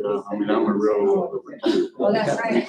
I mean, I'm a real. Well, that's right.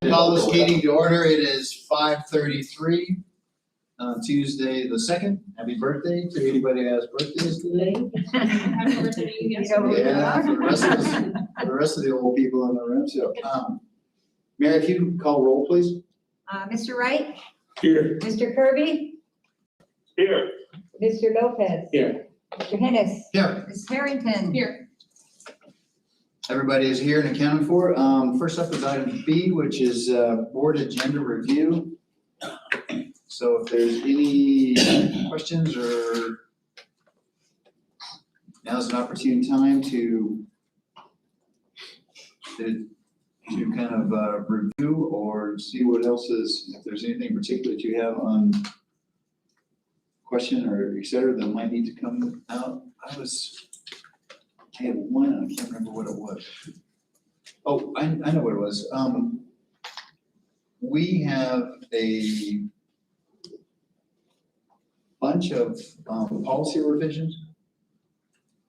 Call this meeting to order. It is 5:33 on Tuesday the 2nd. Happy birthday to anybody who has birthdays today. Happy birthday to you yesterday. Yeah, for the rest of the old people in the room. So, Mary, if you could call roll, please. Mr. Wright? Here. Mr. Kirby? Here. Mr. Lopez? Here. Mr. Hennis? Here. Ms. Harrington? Here. Everybody is here and accounted for. First up is item B, which is board agenda review. So if there's any questions or now's an opportune time to kind of review or see what else is, if there's anything particular that you have on question or et cetera that might need to come out. I had one, I can't remember what it was. Oh, I know what it was. We have a bunch of policy revisions.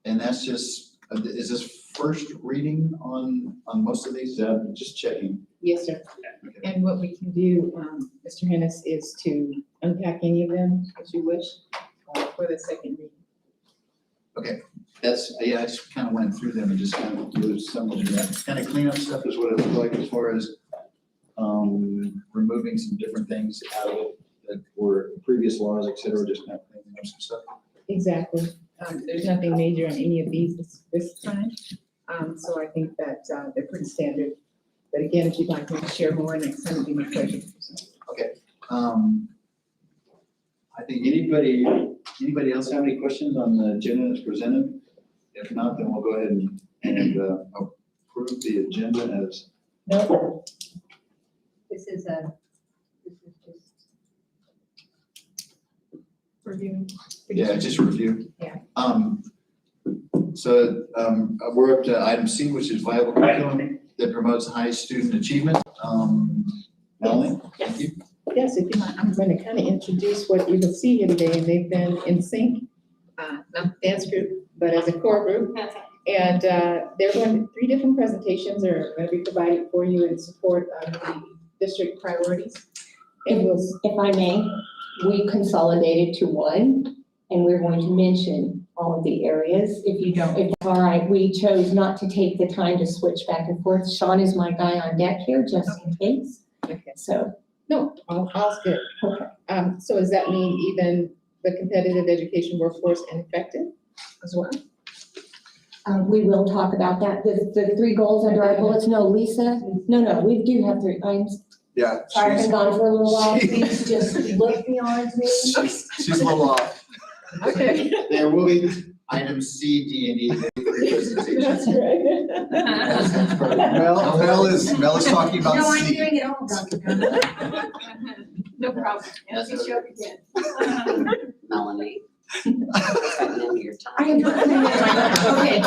And that's just, is this first reading on most of these? Just checking. Yes, sir. Okay. And what we can do, Mr. Hennis, is to unpack any of them as you wish for the second reading. Okay, I just kind of went through them and just kind of do some of that. Kind of clean up stuff is what it looked like as far as removing some different things out of it that were previous laws, et cetera, just kind of cleaning up some stuff. Exactly. There's nothing major on any of these this time. So I think that they're pretty standard. But again, if you'd like me to share more next time, it'd be my pleasure. Okay. I think anybody else have any questions on the agenda that's presented? If not, then we'll go ahead and approve the agenda as. No. This is just Review. Yeah, just review. Yeah. So we're up to item C, which is viable curriculum that promotes high student achievement. Melanie, thank you. Yes, if you mind, I'm going to kind of introduce what you will see here today, and they've been in sync, not the dance group, but as a core group. And they're going, 3 different presentations are going to be provided for you in support of the district priorities. And we'll, If I may, we consolidated to one, and we're going to mention all of the areas. If it's all right, we chose not to take the time to switch back and forth. Sean is my guy on deck here, just in case. okay. So, No, all's good. okay. So does that mean even the competitive education workforce and effective as well? We will talk about that. The 3 goals under our bullets. No, Lisa, no, we do have 3. I'm Yeah. sorry, I've been gone for a little while. Please just look beyond me. She's a little off. Okay. There will be item C, D, and E. That's right. That's perfect. Mel is talking about No, I'm C. doing it all, Dr. Gunn. No problem. Let me show again. Melanie. I am not doing it. Okay,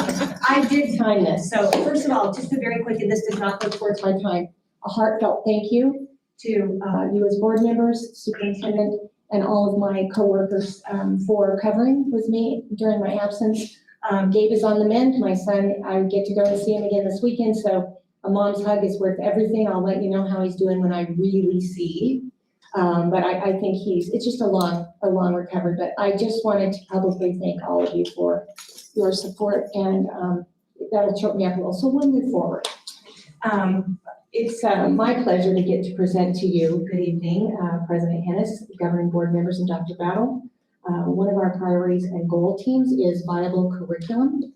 I did time this. So first of all, just a very quick, and this does not go towards my time, a heartfelt thank you to you as board members, superintendent, and all of my coworkers for covering with me during my absence. Gabe is on the mend. My son, I get to go and see him again this weekend. So a mom's hug is worth everything. I'll let you know how he's doing when I really see. But I think it's just a long recovery. But I just wanted to publicly thank all of you for your support, and that'll choke me up a little. So we'll move forward. It's my pleasure to get to present to you. Good evening, President Hennis, governing board members, and Dr. Battle. One of our priorities and goal teams is viable curriculum.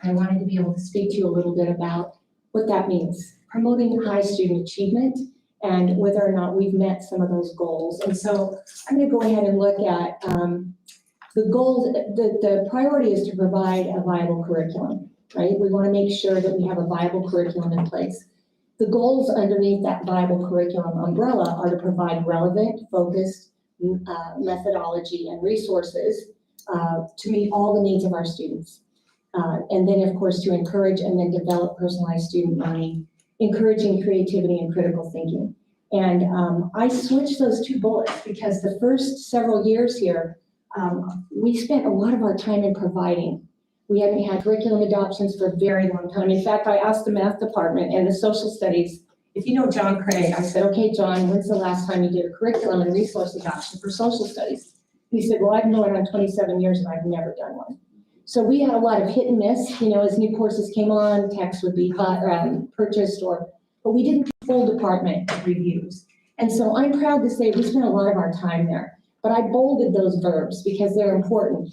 I wanted to be able to speak to you a little bit about what that means, promoting high student achievement, and whether or not we've met some of those goals. And so I'm going to go ahead and look at the goals. The priority is to provide a viable curriculum, right? We want to make sure that we have a viable curriculum in place. The goals underneath that viable curriculum umbrella are to provide relevant, focused methodology and resources to meet all the needs of our students. And then, of course, to encourage and then develop personalized student learning, encouraging creativity and critical thinking. And I switched those 2 bullets because the first several years here, we spent a lot of our time in providing. We haven't had curriculum adoptions for a very long time. In fact, I asked the math department and the social studies if you know John Craig, I said, okay, John, when's the last time you did a curriculum and resource adoption for social studies? He said, well, I've known it on 27 years and I've never done one. So we had a lot of hit and miss, as new courses came on, texts would be purchased but we didn't do full department reviews. And so I'm proud to say we spent a lot of our time there, but I bolded those verbs because they're important.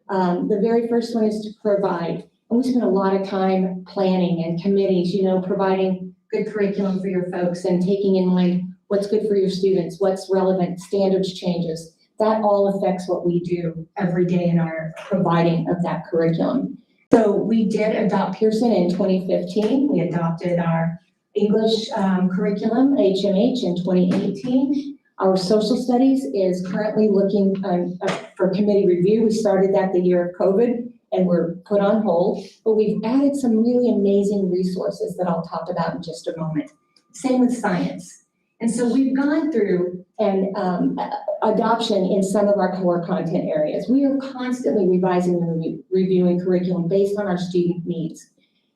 The very first one is to provide. And we spent a lot of time planning and committees, providing good curriculum for your folks and taking in mind what's good for your students, what's relevant, standards changes. That all affects what we do every day in our providing of that curriculum. So we did adopt Pearson in 2015. We adopted our English curriculum, HMH, in 2018. Our social studies is currently looking for committee review. We started that the year of COVID and we're put on hold, but we've added some really amazing resources that I'll talk about in just a moment. Same with science. And so we've gone through an adoption in some of our core content areas. We are constantly revising and reviewing curriculum based on our student needs.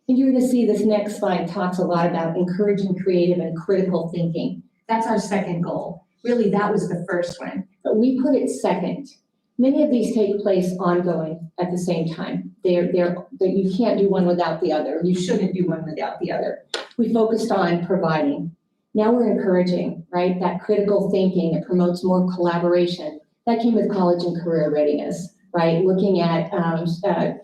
And you're going to see this next slide talks a lot about encouraging creative and critical thinking. That's our second goal. Really, that was the first one, but we put it second. Many of these take place ongoing at the same time. You can't do one without the other. You shouldn't do one without the other. We focused on providing. Now we're encouraging, right? That critical thinking, it promotes more collaboration. That came with college and career readiness, right? Looking at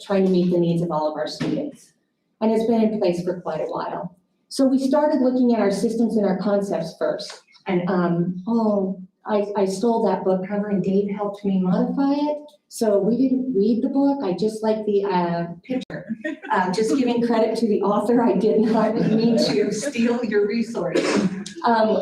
trying to meet the needs of all of our students. And it's been in place for quite a while. So we started looking at our systems and our concepts first. And I stole that book cover and Dave helped me modify it. So we didn't read the book. I just like the picture. Just giving credit to the author. I did not mean to steal your resource.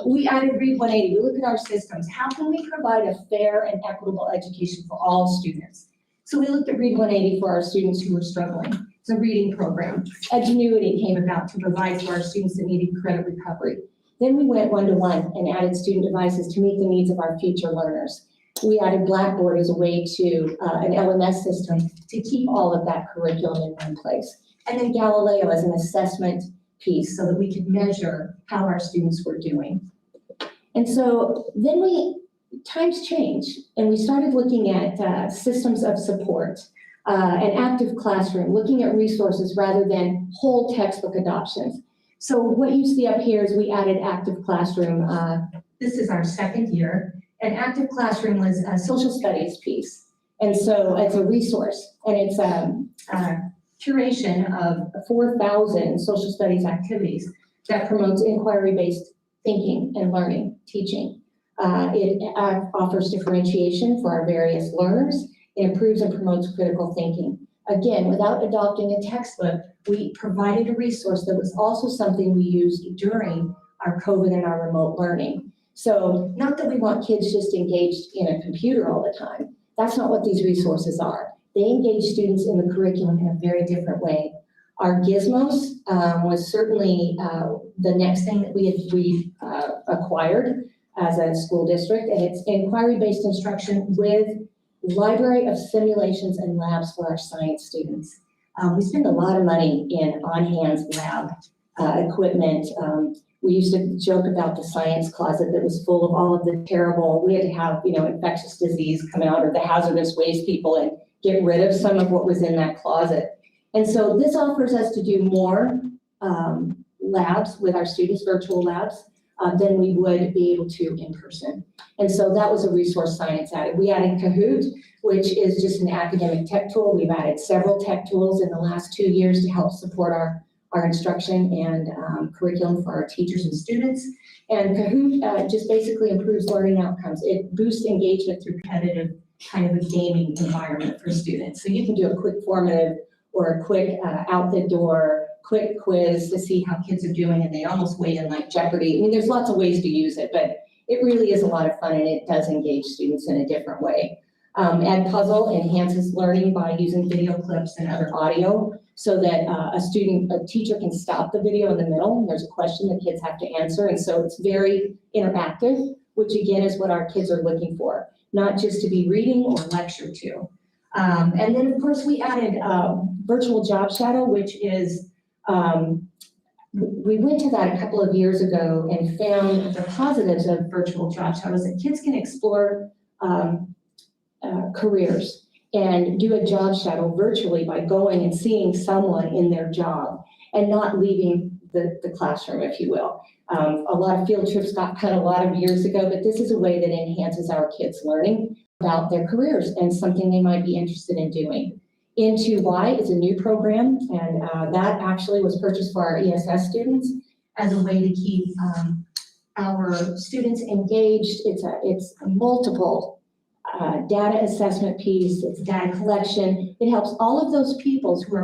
We added Read 180. We look at our systems. How can we provide a fair and equitable education for all students? So we looked at Read 180 for our students who were struggling. It's a reading program. Edgenuity came about to provide to our students that needed credit recovery. Then we went one-to-one and added student devices to meet the needs of our future learners. We added Blackboard as a way to an LMS system to keep all of that curriculum in one place. And then Galileo as an assessment piece so that we could measure how our students were doing. And so then times change and we started looking at systems of support, an active classroom, looking at resources rather than whole textbook adoptions. So what you see up here is we added active classroom. This is our second year. And active classroom was a social studies piece. And so it's a resource and it's a curation of 4,000 social studies activities that promotes inquiry-based thinking and learning, teaching. It offers differentiation for our various learners. It improves and promotes critical thinking. Again, without adopting a textbook, we provided a resource that was also something we used during our COVID and our remote learning. So not that we want kids just engaged in a computer all the time. That's not what these resources are. They engage students in the curriculum in a very different way. Our Gizmos was certainly the next thing that we acquired as a school district, and it's inquiry-based instruction with library of simulations and labs for our science students. We spend a lot of money in on-hands lab equipment. We used to joke about the science closet that was full of all of the terrible, we had to have, infectious disease come out or the hazardous waste people and get rid of some of what was in that closet. And so this offers us to do more labs with our students, virtual labs, than we would be able to in person. And so that was a resource science added. We added Kahoot, which is just an academic tech tool. We've added several tech tools in the last 2 years to help support our instruction and curriculum for our teachers and students. And Kahoot just basically improves learning outcomes. It boosts engagement through competitive kind of a gaming environment for students. So you can do a quick formative or a quick out the door, quick quiz to see how kids are doing, and they almost weigh in like Jeopardy. I mean, there's lots of ways to use it, but it really is a lot of fun and it does engage students in a different way. Edpuzzle enhances learning by using video clips and other audio so that a teacher can stop the video in the middle and there's a question the kids have to answer. And so it's very interactive, which again is what our kids are looking for, not just to be reading or lectured to. And then of course we added virtual job shadow, which is we went to that a couple of years ago and found the positives of virtual job shadows, that kids can explore careers and do a job shadow virtually by going and seeing someone in their job and not leaving the classroom, if you will. A lot of field trips got cut a lot of years ago, but this is a way that enhances our kids' learning about their careers and something they might be interested in doing. Into is a new program, and that actually was purchased for our ESS students as a way to keep our students engaged. It's a multiple data assessment piece, it's data collection. It helps all of those people who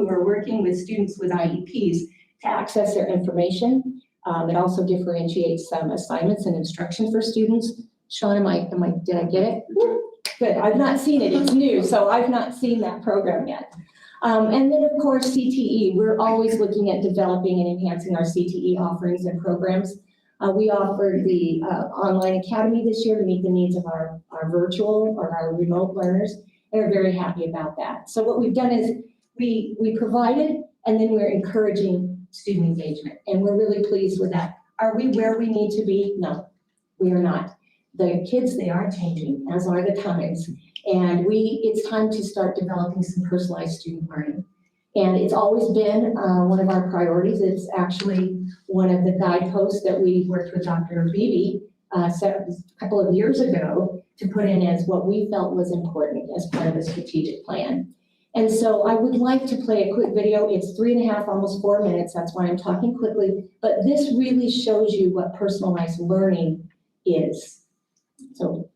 are working with students with IEPs to access their information. It also differentiates some assignments and instruction for students. Sean, did I get it? Good, I've not seen it, it's new, so I've not seen that program yet. And then of course, CTE, we're always looking at developing and enhancing our CTE offerings and programs. We offered the online academy this year to meet the needs of our virtual or our remote learners. They're very happy about that. So what we've done is we provided, and then we're encouraging student engagement, and we're really pleased with that. Are we where we need to be? No, we are not. The kids, they are changing, as are the times. And it's time to start developing some personalized student learning. And it's always been one of our priorities. It's actually one of the guideposts that we worked with Dr. Beebe a couple of years ago to put in as what we felt was important as part of the strategic plan. And so I would like to play a quick video. It's 3.5, almost 4 minutes. That's why I'm talking quickly. But this really shows you what personalized learning is. So,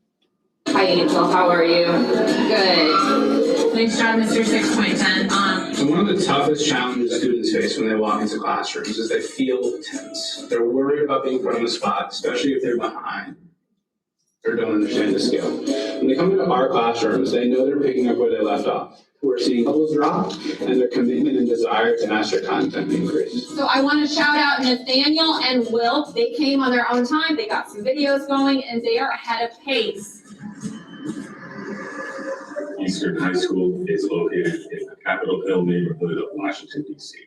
hi Angel, how are you? Good. Nice job, Mr. 6.10. So one of the toughest challenges students face when they walk into classrooms is they feel tense. They're worried about being put on the spot, especially if they're behind or don't understand the skill. When they come into our classrooms, they know they're picking up where they left off. We're seeing levels drop and their commitment and desire to master content increase. So I want to shout out Nathaniel and Will. They came on their own time. They got some videos going and they are ahead of pace. Eastern High School is located in the Capitol Hill neighborhood of Washington, D.C.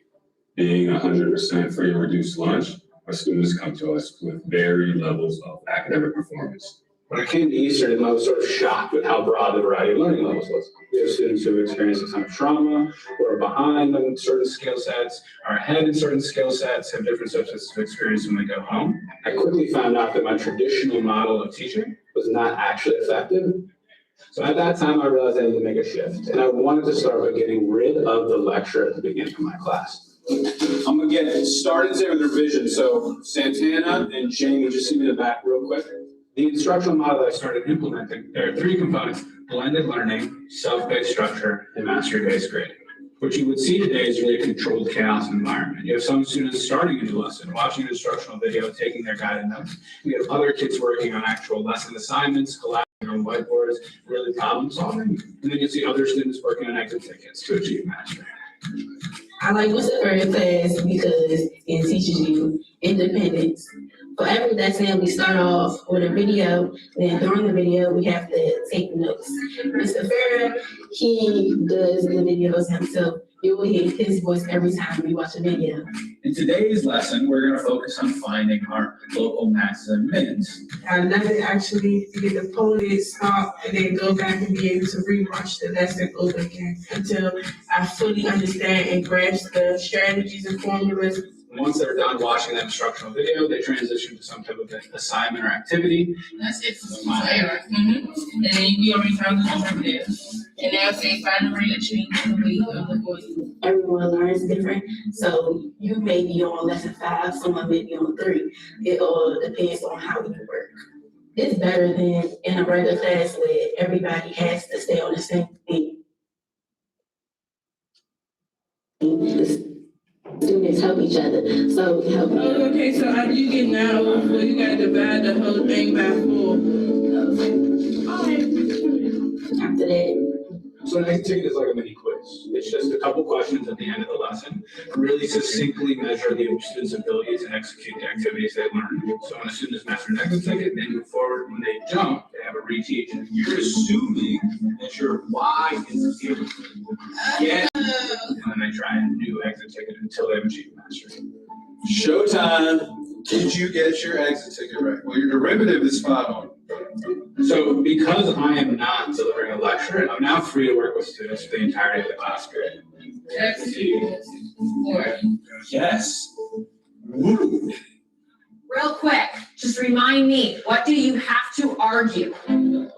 Being 100% free and reduced lunch, our students come to us with varied levels of academic performance. When I came to Eastern, I was sort of shocked with how broad the variety of learning levels was. We have students who have experienced a ton of trauma, who are behind on certain skill sets, are ahead in certain skill sets, have different subsets of experience when they go home. I quickly found out that my traditional model of teaching was not actually effective. So at that time, I realized I needed to make a shift, and I wanted to start by getting rid of the lecture at the beginning of my class. I'm gonna get started today with revision. So Santana and Jamie, just see me in the back real quick. The instructional model that I started implementing, there are 3 components: blended learning, self-paced structure, and mastery-based grading. What you would see today is really a controlled chaos environment. You have some students starting a new lesson, watching an instructional video, taking their guided notes. We have other kids working on actual lesson assignments, collaborating on whiteboards, really problem solving. And then you see other students working on exit tickets to achieve mastery. I like what's the first class because it teaches you independence. For every lesson, we start off with a video, then during the video, we have to take notes. Mr. Farrah, he does the videos himself. You will hear his voice every time we watch a video. In today's lesson, we're going to focus on finding our local maxes and mins. I love it actually to get the poet stop and then go back and be able to rewatch the lesson over again until I fully understand and grasp the strategies and formulas. Once they're done watching that instructional video, they transition to some type of assignment or activity. And that's it for error. And then you already found the alternative. And they'll say, find the rate of change in the weight of the voice. Everyone learns different. So you may be on lesson 5, someone may be on 3. It all depends on how you work. It's better than in a regular class where everybody has to stay on the same thing. Students help each other, so help. Oh, okay, so after you get now, well, you gotta divide the whole thing by 4. After that. So an exit ticket is like a mini quiz. It's just a couple questions at the end of the lesson, really succinctly measure the student's ability to execute the activities they learned. So when a student has mastered an exit ticket, they move forward. When they don't, they have a reteach, you're assuming that your why is zero. Get, and then they try a new exit ticket until they have achieved mastery. Showtime. Did you get your exit ticket right? Well, your derivative is spot on. So because I am not delivering a lecture, I'm now free to work with students for the entirety of the class period. Yes. Woo. Real quick, just remind me, what do you have to argue?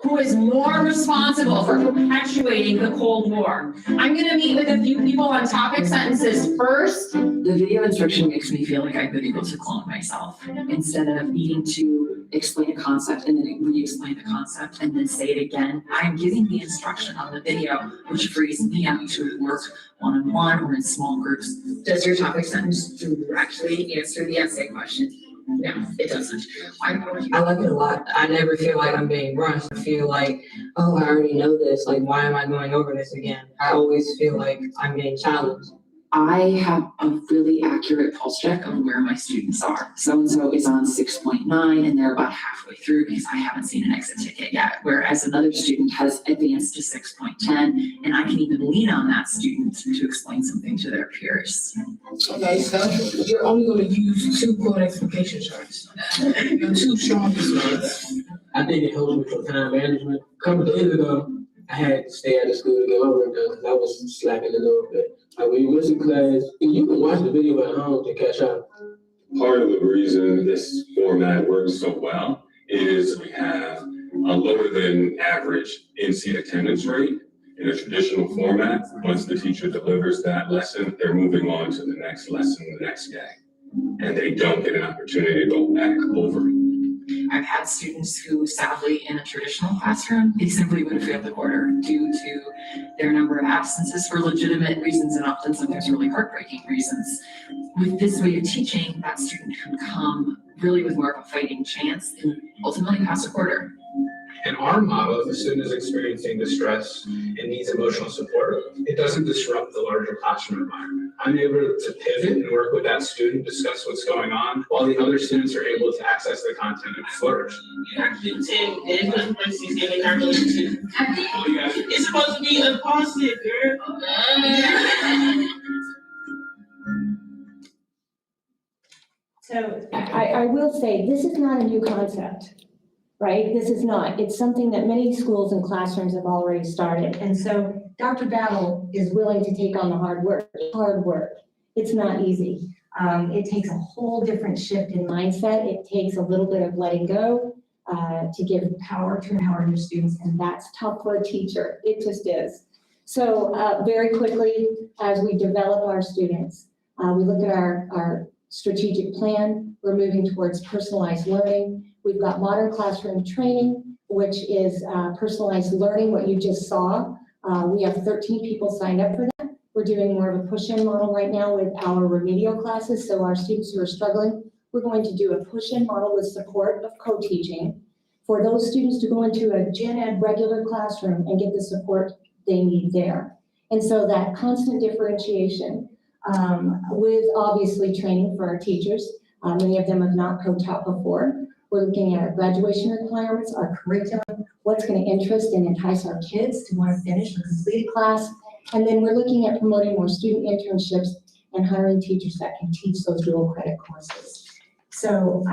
Who is more responsible for perpetuating the Cold War? I'm gonna meet with a few people on topic sentences first. The video instruction makes me feel like I've been able to clone myself instead of needing to explain a concept and then re-explain the concept and then say it again. I'm giving the instruction on the video, which frees me up to work one-on-one or in small groups. Does your topic sentence directly answer the essay question? No, it doesn't. I like it a lot. I never feel like I'm being rushed. I feel like, oh, I already know this. Like, why am I going over this again? I always feel like I'm being challenged. I have a really accurate pulse check of where my students are. So-and-so is on 6.9 and they're about halfway through because I haven't seen an exit ticket yet. Whereas another student has advanced to 6.10 and I can even lean on that student to explain something to their peers. Okay, so you're only gonna use 2 code explication charts. Your 2 strongest ones. I think it helps with your time management. A couple of days ago, I had to stay out of school to get my work done because I was slacking a little bit. Like when you miss a class, you can watch the video at home to catch up. Part of the reason this format works so well is we have a lower than average in-seat attendance rate. In a traditional format, once the teacher delivers that lesson, they're moving on to the next lesson the next day. And they don't get an opportunity to go back over it. I've had students who sadly in a traditional classroom, they simply would have failed the quarter due to their number of absences for legitimate reasons and often sometimes really heartbreaking reasons. With this way of teaching, that student can come really with more of a fighting chance and ultimately pass a quarter. In our model, if a student is experiencing distress and needs emotional support, it doesn't disrupt the larger classroom environment. I'm able to pivot and work with that student, discuss what's going on, while the other students are able to access the content and flourish. You have to do 10, and parentheses in the calculation. It's supposed to be a positive, girl. So I will say, this is not a new concept, right? This is not. It's something that many schools and classrooms have already started. And so Dr. Battle is willing to take on the hard work. It's not easy. It takes a whole different shift in mindset. It takes a little bit of letting go to give power to empower your students. And that's tough for a teacher. It just is. So very quickly, as we develop our students, we look at our strategic plan. We're moving towards personalized learning. We've got modern classroom training, which is personalized learning, what you just saw. We have 13 people signed up for that. We're doing more of a push-in model right now with our remedial classes. So our students who are struggling, we're going to do a push-in model with support of co-teaching for those students to go into a gen ed regular classroom and get the support they need there. And so that constant differentiation with obviously training for our teachers. Many of them have not co-taught before. We're looking at our graduation requirements, our curriculum, what's going to interest and entice our kids to want to finish the completed class. And then we're looking at promoting more student internships and hiring teachers that can teach those dual credit courses. So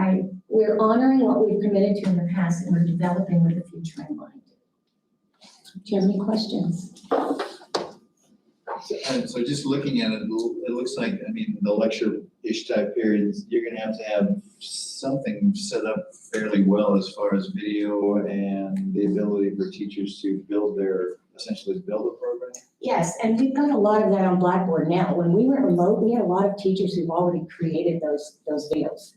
we're honoring what we've committed to in the past and we're developing with the future in mind. Do you have any questions? So just looking at it, it looks like, I mean, the lecture-ish type periods, you're gonna have to have something set up fairly well as far as video and the ability for teachers to essentially build a program. Yes, and we've got a lot of that on Blackboard now. When we went remote, we had a lot of teachers who've already created those videos.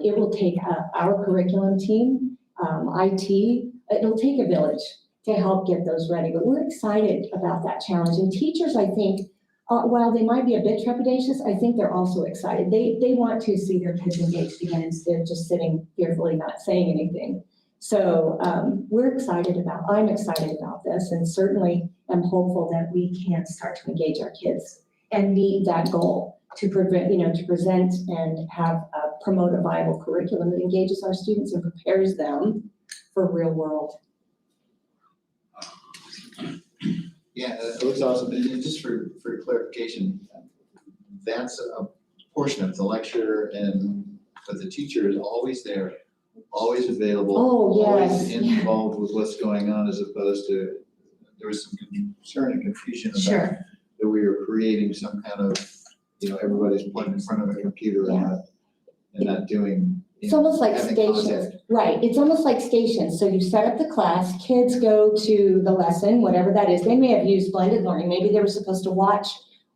It will take our curriculum team, IT, it'll take a village to help get those ready. But we're excited about that challenge. And teachers, I think, while they might be a bit trepidatious, I think they're also excited. They want to see their kids engaged again instead of just sitting fearfully not saying anything. So I'm excited about this and certainly am hopeful that we can start to engage our kids and meet that goal to present and have promote a viable curriculum that engages our students and prepares them for real world Yeah, it looks awesome. And just for clarification, that's a portion of the lecture but the teacher is always there, always available. Oh, yes, Always yeah. involved with what's going on as opposed to, there was some concern and confusion about Sure. that we were creating some kind of, everybody's plugged in front of a computer and not doing. It's almost like having stations, contact. right, it's almost like stations, so you set up the class, kids go to the lesson, whatever that is, they may have used blended learning, maybe they were supposed to watch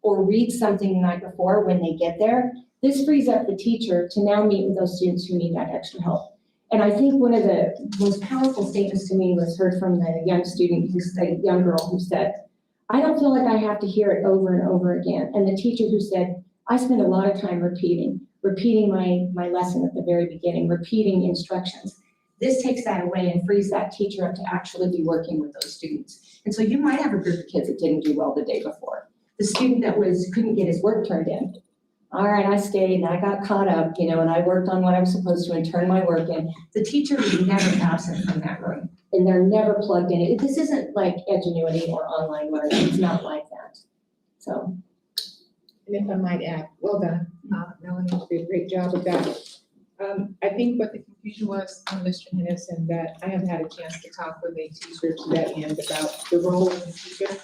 or read something the night before when they get there. This frees up the teacher to now meet with those students who need that extra help. And I think one of the most powerful statements to me was heard from the young student, a young girl who said, I don't feel like I have to hear it over and over again. And the teacher who said, I spend a lot of time repeating my lesson at the very beginning, repeating instructions. This takes that away and frees that teacher up to actually be working with those students. And so you might have a group of kids that didn't do well the day before. The student that couldn't get his work turned in. All right, I stayed and I got caught up, and I worked on what I was supposed to and turned my work in. The teacher is never absent from that room and they're never plugged in. This isn't like Edgenuity or online learning. It's not like that. So. And if I might add, well done, Melanie, you did a great job with that. I think what the confusion was on Mr. Hennis, and that I have had a chance to talk with a teacher to that end about the role of the teacher.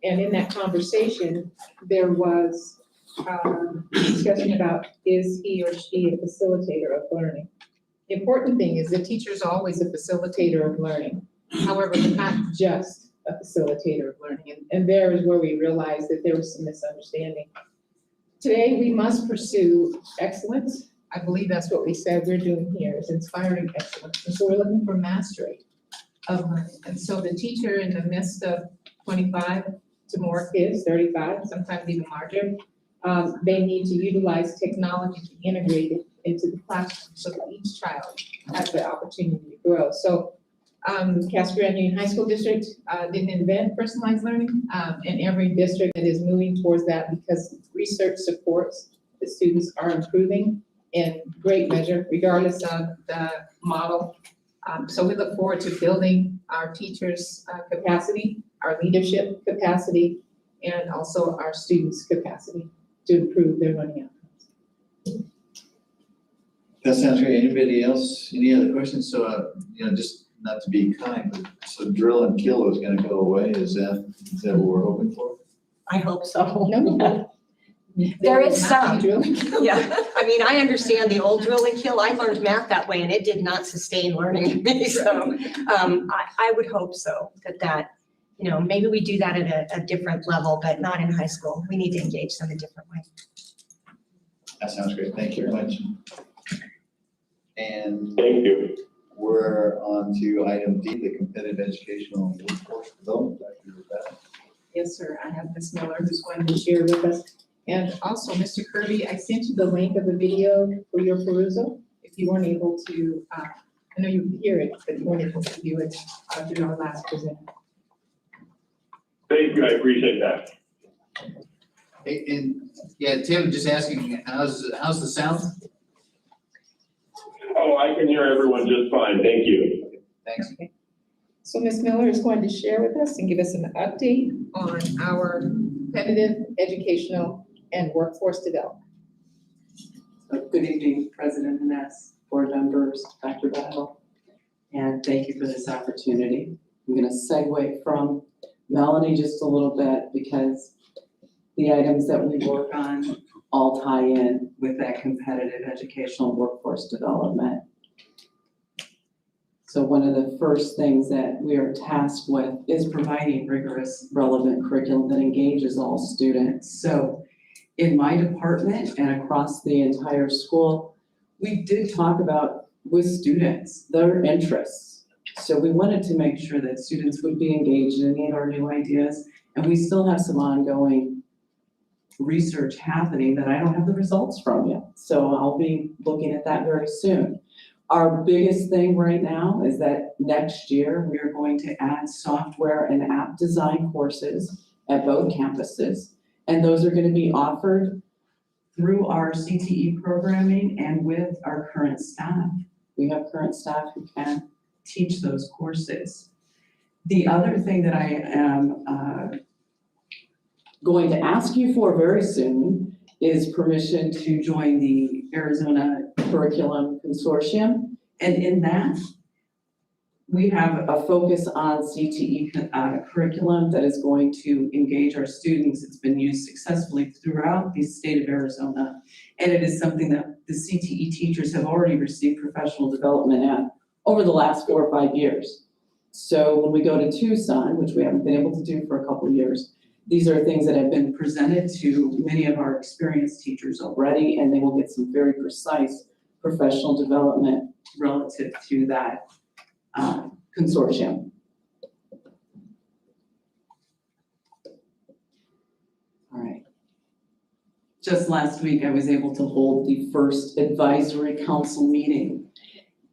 And in that conversation, there was discussion about, is he or she a facilitator of learning? The important thing is the teacher is always a facilitator of learning. However, they're not just a facilitator of learning. And there is where we realized that there was some misunderstanding. Today, we must pursue excellence. I believe that's what we said we're doing here, is inspiring excellence. And so we're looking for mastery of learning. And so the teacher, in the midst of 25 to more kids, 35, sometimes even larger, they need to utilize technology to integrate it into the classroom so that each child has the opportunity to grow. So Casper Union High School District didn't invent personalized learning, and every district that is moving towards that because research supports the students are improving in great measure, regardless of the model. So we look forward to building our teachers' capacity, our leadership capacity, and also our students' capacity to improve their learning outcomes. That sounds great. Anybody else, any other questions? So, just not to be kind, but so drill and kill is gonna go away. Is that what we're hoping for? I hope so. No. There is some. Yeah, I mean, I understand the old drill and kill. I learned math that way and it did not sustain learning me. So I would hope so that, maybe we do that at a different level, but not in high school. We need to engage them a different way. That sounds great. Thank you very much. And Thank you. we're on to item D, the competitive educational workforce development. Dr. Rebecca. Yes, sir. I have Ms. Miller who's going to share with us. And also, Mr. Kirby, I sent you the link of the video for your perusal. If you weren't able to, I know you could hear it, but you weren't able to view it during our last presenter. Thank you, I appreciate that. Hey, and Tim, just asking, how's the sound? Oh, I can hear everyone just fine, thank you. Thanks. Okay. So Ms. Miller is going to share with us and give us an update on our competitive educational and workforce development. Good evening, President Ness, board members, Dr. Battle, and thank you for this opportunity. I'm going to segue from Melanie just a little bit because the items that we work on all tie in with that competitive educational workforce development. So one of the first things that we are tasked with is providing rigorous, relevant curriculum that engages all students. So in my department and across the entire school, we did talk about with students, their interests. So we wanted to make sure that students would be engaged in any of our new ideas. And we still have some ongoing research happening that I don't have the results from yet. So I'll be looking at that very soon. Our biggest thing right now is that next year we are going to add software and app design courses at both campuses. And those are going to be offered through our CTE programming and with our current staff. We have current staff who can teach those courses. The other thing that I am going to ask you for very soon is permission to join the Arizona Curriculum Consortium. And in that, we have a focus on CTE curriculum that is going to engage our students. It's been used successfully throughout the state of Arizona. And it is something that the CTE teachers have already received professional development at over the last 4 or 5 years. So when we go to Tucson, which we haven't been able to do for a couple of years, these are things that have been presented to many of our experienced teachers already, and they will get some very precise professional development relative to that consortium. All right. Just last week, I was able to hold the first advisory council meeting.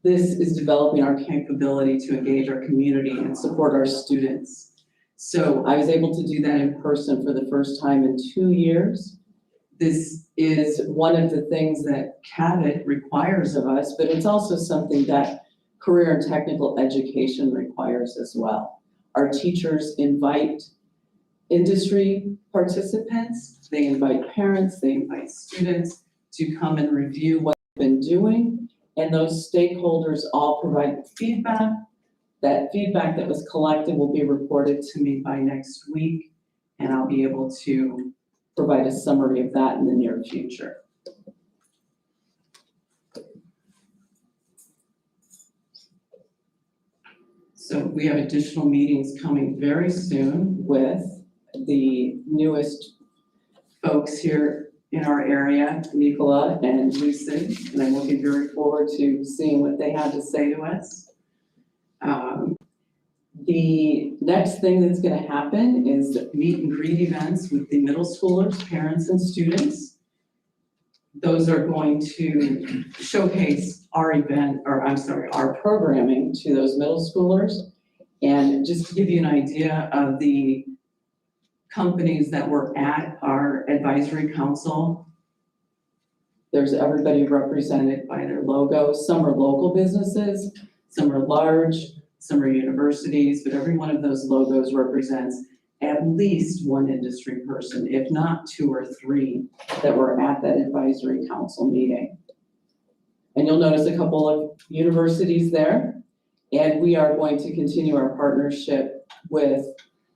This is developing our capability to engage our community and support our students. So I was able to do that in person for the first time in 2 years. This is one of the things that CAVIT requires of us, but it's also something that career and technical education requires as well. Our teachers invite industry participants, they invite parents, they invite students to come and review what they've been doing, and those stakeholders all provide feedback. That feedback that was collected will be reported to me by next week, and I'll be able to provide a summary of that in the near future. So we have additional meetings coming very soon with the newest folks here in our area, Nicola and Lucid, and I'm looking very forward to seeing what they have to say to us. The next thing that's going to happen is meet and greet events with the middle schoolers, parents, and students. Those are going to showcase our our programming to those middle schoolers. And just to give you an idea of the companies that were at our advisory council, there's everybody represented by their logo. Some are local businesses, some are large, some are universities, but every one of those logos represents at least one industry person, if not 2 or 3 that were at that advisory council meeting. And you'll notice a couple of universities there. And we are going to continue our partnership with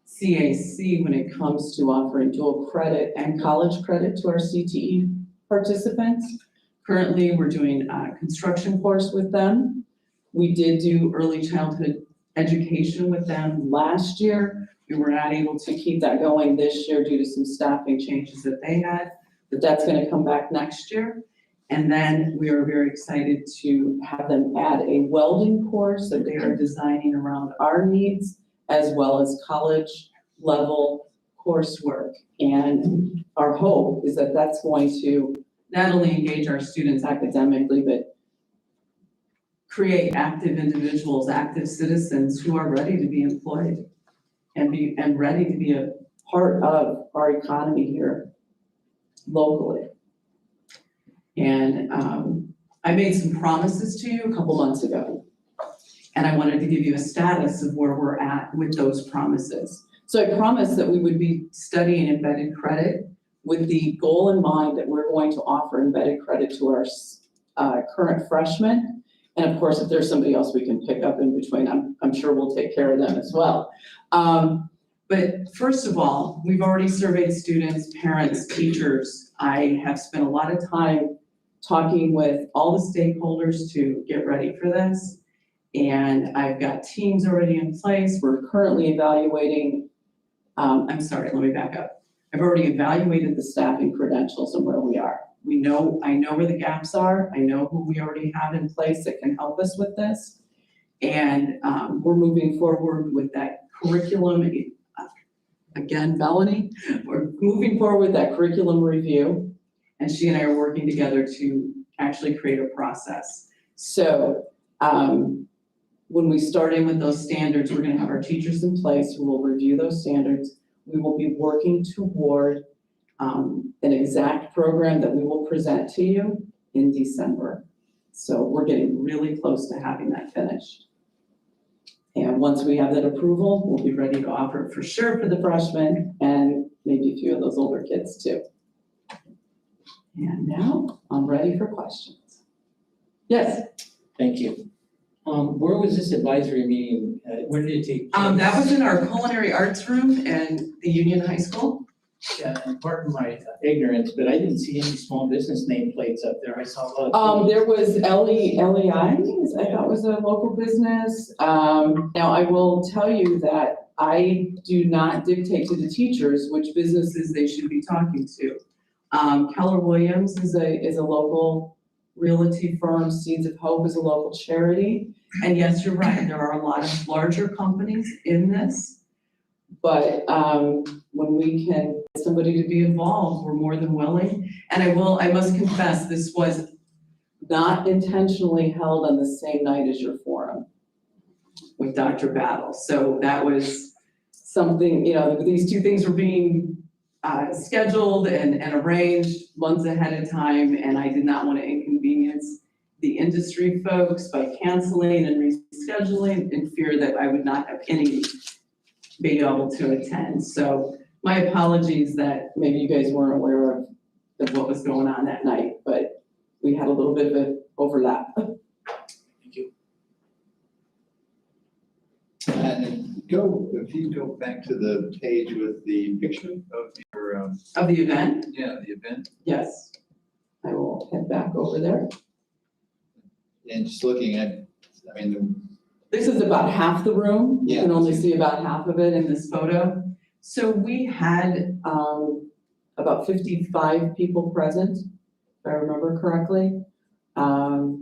CAC when it comes to offering dual credit and college credit to our CTE participants. Currently, we're doing a construction course with them. We did do early childhood education with them last year. We were not able to keep that going this year due to some staffing changes that they had, but that's going to come back next year. And then we are very excited to have them add a welding course that they are designing around our needs, as well as college level coursework. And our hope is that that's going to not only engage our students academically, but create active individuals, active citizens who are ready to be employed and ready to be a part of our economy here locally. And I made some promises to you a couple months ago, and I wanted to give you a status of where we're at with those promises. So I promised that we would be studying embedded credit with the goal in mind that we're going to offer embedded credit to our current freshmen. And of course, if there's somebody else we can pick up in between, I'm sure we'll take care of them as well. But first of all, we've already surveyed students, parents, teachers. I have spent a lot of time talking with all the stakeholders to get ready for this. And I've got teams already in place. We're currently evaluating, let me back up. I've already evaluated the staffing credentials and where we are. I know where the gaps are. I know who we already have in place that can help us with this. And we're moving forward with that curriculum. Again, Melanie, we're moving forward with that curriculum review. And she and I are working together to actually create a process. So when we start in with those standards, we're going to have our teachers in place who will review those standards. We will be working toward an exact program that we will present to you in December. So we're getting really close to having that finished. And once we have that approval, we'll be ready to offer it for sure for the freshmen and maybe a few of those older kids too. And now I'm ready for questions. Yes? Thank you. Where was this advisory meeting? Where did it take place? That was in our culinary arts room in the Union High School. Yeah, and pardon my ignorance, but I didn't see any small business nameplates up there. I saw a lot of. There was LEI, I thought was a local business. Now I will tell you that I do not dictate to the teachers which businesses they should be talking to. Keller Williams is a local realty firm. Seeds of Hope is a local charity. And yes, you're right, there are a lot of larger companies in this. But when we can get somebody to be involved, we're more than willing. And I must confess, this was not intentionally held on the same night as your forum with Dr. Battle. So that was something, these two things were being scheduled and arranged months ahead of time, and I did not want to inconvenience the industry folks by canceling and rescheduling in fear that I would not have any be able to attend. So my apologies that maybe you guys weren't aware of what was going on that night, but we had a little bit of an overlap. Thank you. And if you go back to the page with the picture of your, Of the event? yeah, the event. Yes. I will head back over there. And just looking at, This is about half the room. You Yeah. can only see about half of it in this photo. So we had about 55 people present, if I remember correctly.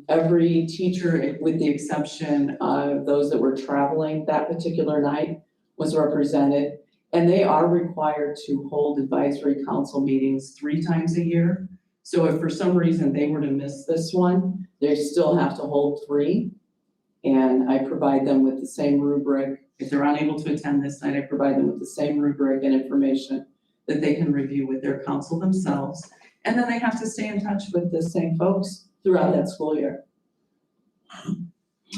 Every teacher, with the exception of those that were traveling that particular night, was represented. And they are required to hold advisory council meetings 3 times a year. So if for some reason they were to miss this one, they still have to hold 3. And I provide them with the same rubric. If they're unable to attend this night, I provide them with the same rubric and information that they can review with their council themselves. And then they have to stay in touch with the same folks throughout that school year.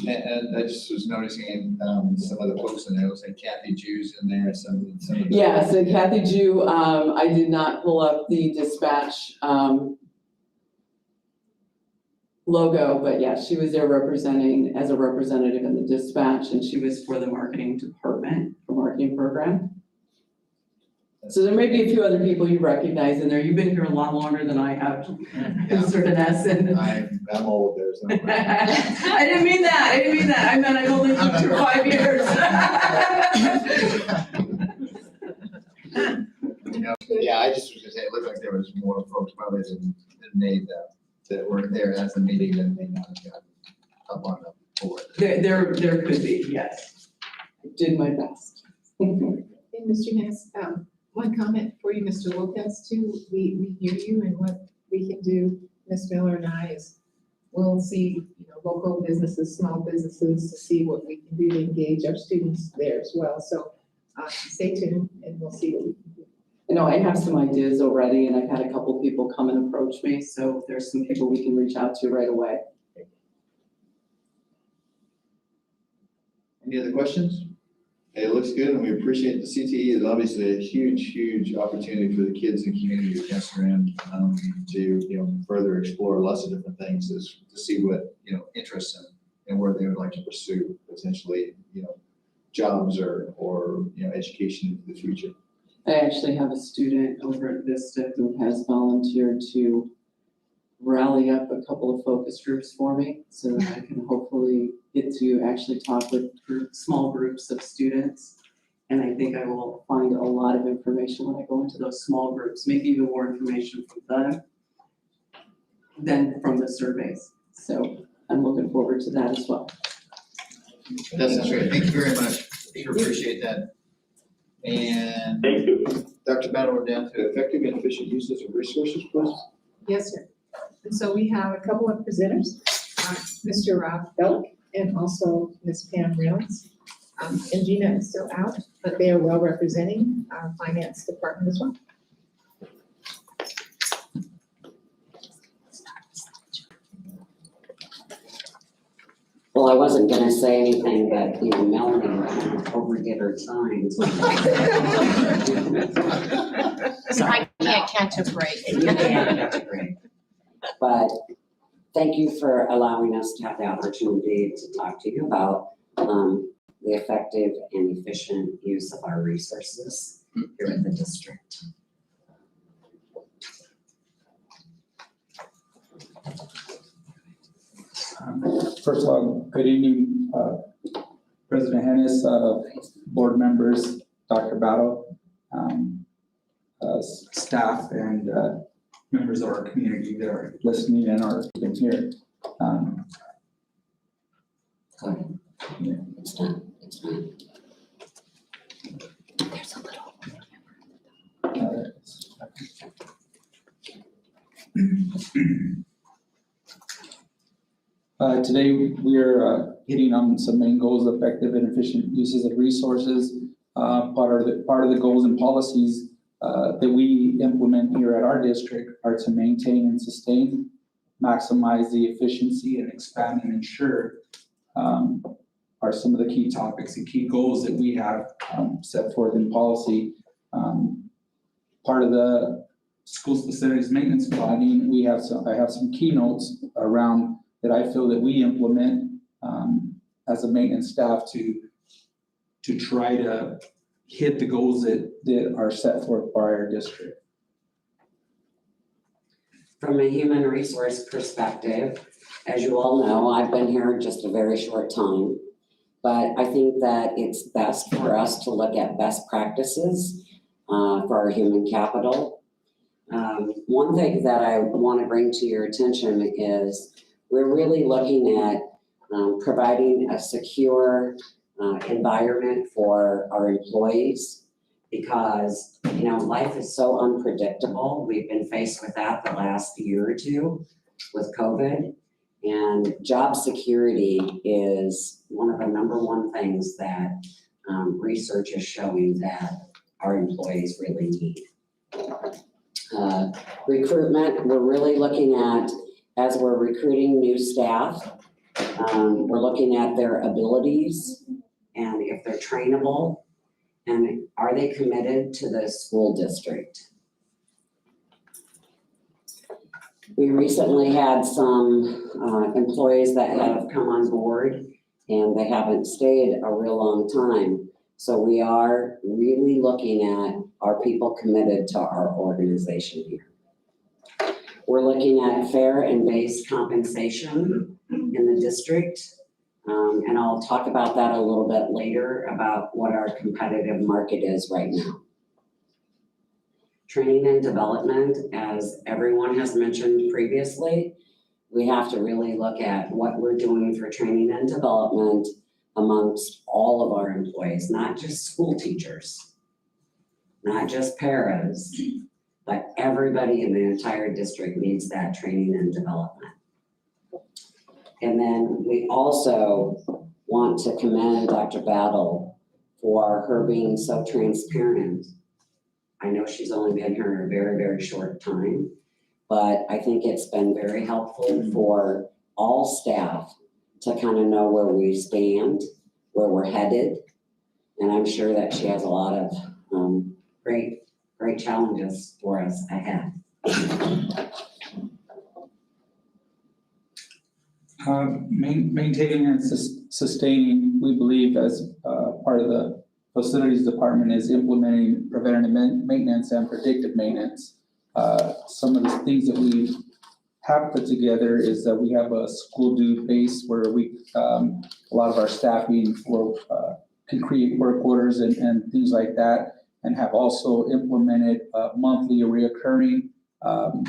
And I just was noticing some of the folks in there, it looks like Kathy Jew's in there, some of the. Yeah, so Kathy Jew, I did not pull up the dispatch logo, but yeah, she was there representing as a representative in the dispatch, and she was for the marketing department, the marketing program. So there may be a few other people you recognize in there. You've been here a lot longer than I have, Mr. Vaness, and I'm old, there's no. I didn't mean that. I meant I've only lived here 5 years. Yeah, I just was gonna say, it looked like there was more folks probably than they that were there at the meeting that may not have gotten up on the board. There could be, yes. I did my best. And Mr. Hess, one comment for you, Mr. Lopez, too. We hear you, and what we can do, Ms. Miller and I, is we'll see, local businesses, small businesses, to see what we can do to engage our students there as well. So stay tuned, and we'll see what we can do. I have some ideas already, and I've had a couple people come and approach me, so there's some people we can reach out to right away. Any other questions? Hey, it looks good, and we appreciate the CTE is obviously a huge opportunity for the kids and community of Casaran to further explore lots of different things to see what interests them and where they would like to pursue potentially jobs or education into the future. I actually have a student over at Vista who has volunteered to rally up a couple of focus groups for me, so that I can hopefully get to actually talk with small groups of students. And I think I will find a lot of information when I go into those small groups, maybe even more information from them than from the surveys. So I'm looking forward to that as well. That sounds great. Thank you very much. We appreciate that. And Dr. Battle, we're down to effective and efficient uses of resources, please. Yes, sir. And so we have a couple of presenters, Mr. Rob Belk and also Ms. Pam Reynolds. And Gina is still out, but they are well representing our finance department as well. Well, I wasn't gonna say anything, but Melanie ran over get her signed. So I can't catch a break. You can't catch a break. But thank you for allowing us to have the opportunity to talk to you about the effective and efficient use of our resources here at the district. First of all, good evening, President Hennis, board members, Dr. Battle, staff, and members of our community that are listening and are even here. Go ahead. Yeah. It's done. It's done. There's a little. Today, we are hitting on some main goals, effective and efficient uses of resources. Part of the goals and policies that we implement here at our district are to maintain and sustain, maximize the efficiency, and expand and ensure are some of the key topics and key goals that we have set forth in policy. Part of the school facilities maintenance planning, I have some keynotes around that I feel that we implement as a maintenance staff to try to hit the goals that are set forth by our district. From a human resource perspective, as you all know, I've been here just a very short time, but I think that it's best for us to look at best practices for our human capital. One thing that I want to bring to your attention is we're really looking at providing a secure environment for our employees because, you know, life is so unpredictable. We've been faced with that the last year or two with COVID, and job security is one of the #1 things that research is showing that our employees really need. Recruitment, we're really looking at, as we're recruiting new staff, we're looking at their abilities and if they're trainable and are they committed to the school district. We recently had some employees that have come on board and they haven't stayed a real long time. So we are really looking at, are people committed to our organization here? We're looking at fair and base compensation in the district. And I'll talk about that a little bit later about what our competitive market is right now. Training and development, as everyone has mentioned previously, we have to really look at what we're doing for training and development amongst all of our employees, not just school teachers, not just paras, but everybody in the entire district needs that training and development. And then we also want to commend Dr. Battle for her being so transparent. I know she's only been here a very, very short time, but I think it's been very helpful for all staff to kind of know where we stand, where we're headed. And I'm sure that she has a lot of great challenges for us ahead. Maintaining and sustaining, we believe, as part of the facilities department, is implementing preventative maintenance and predictive maintenance. Some of the things that we have put together is that we have a school due base where we, a lot of our staffing can create work orders and things like that, and have also implemented monthly reoccurring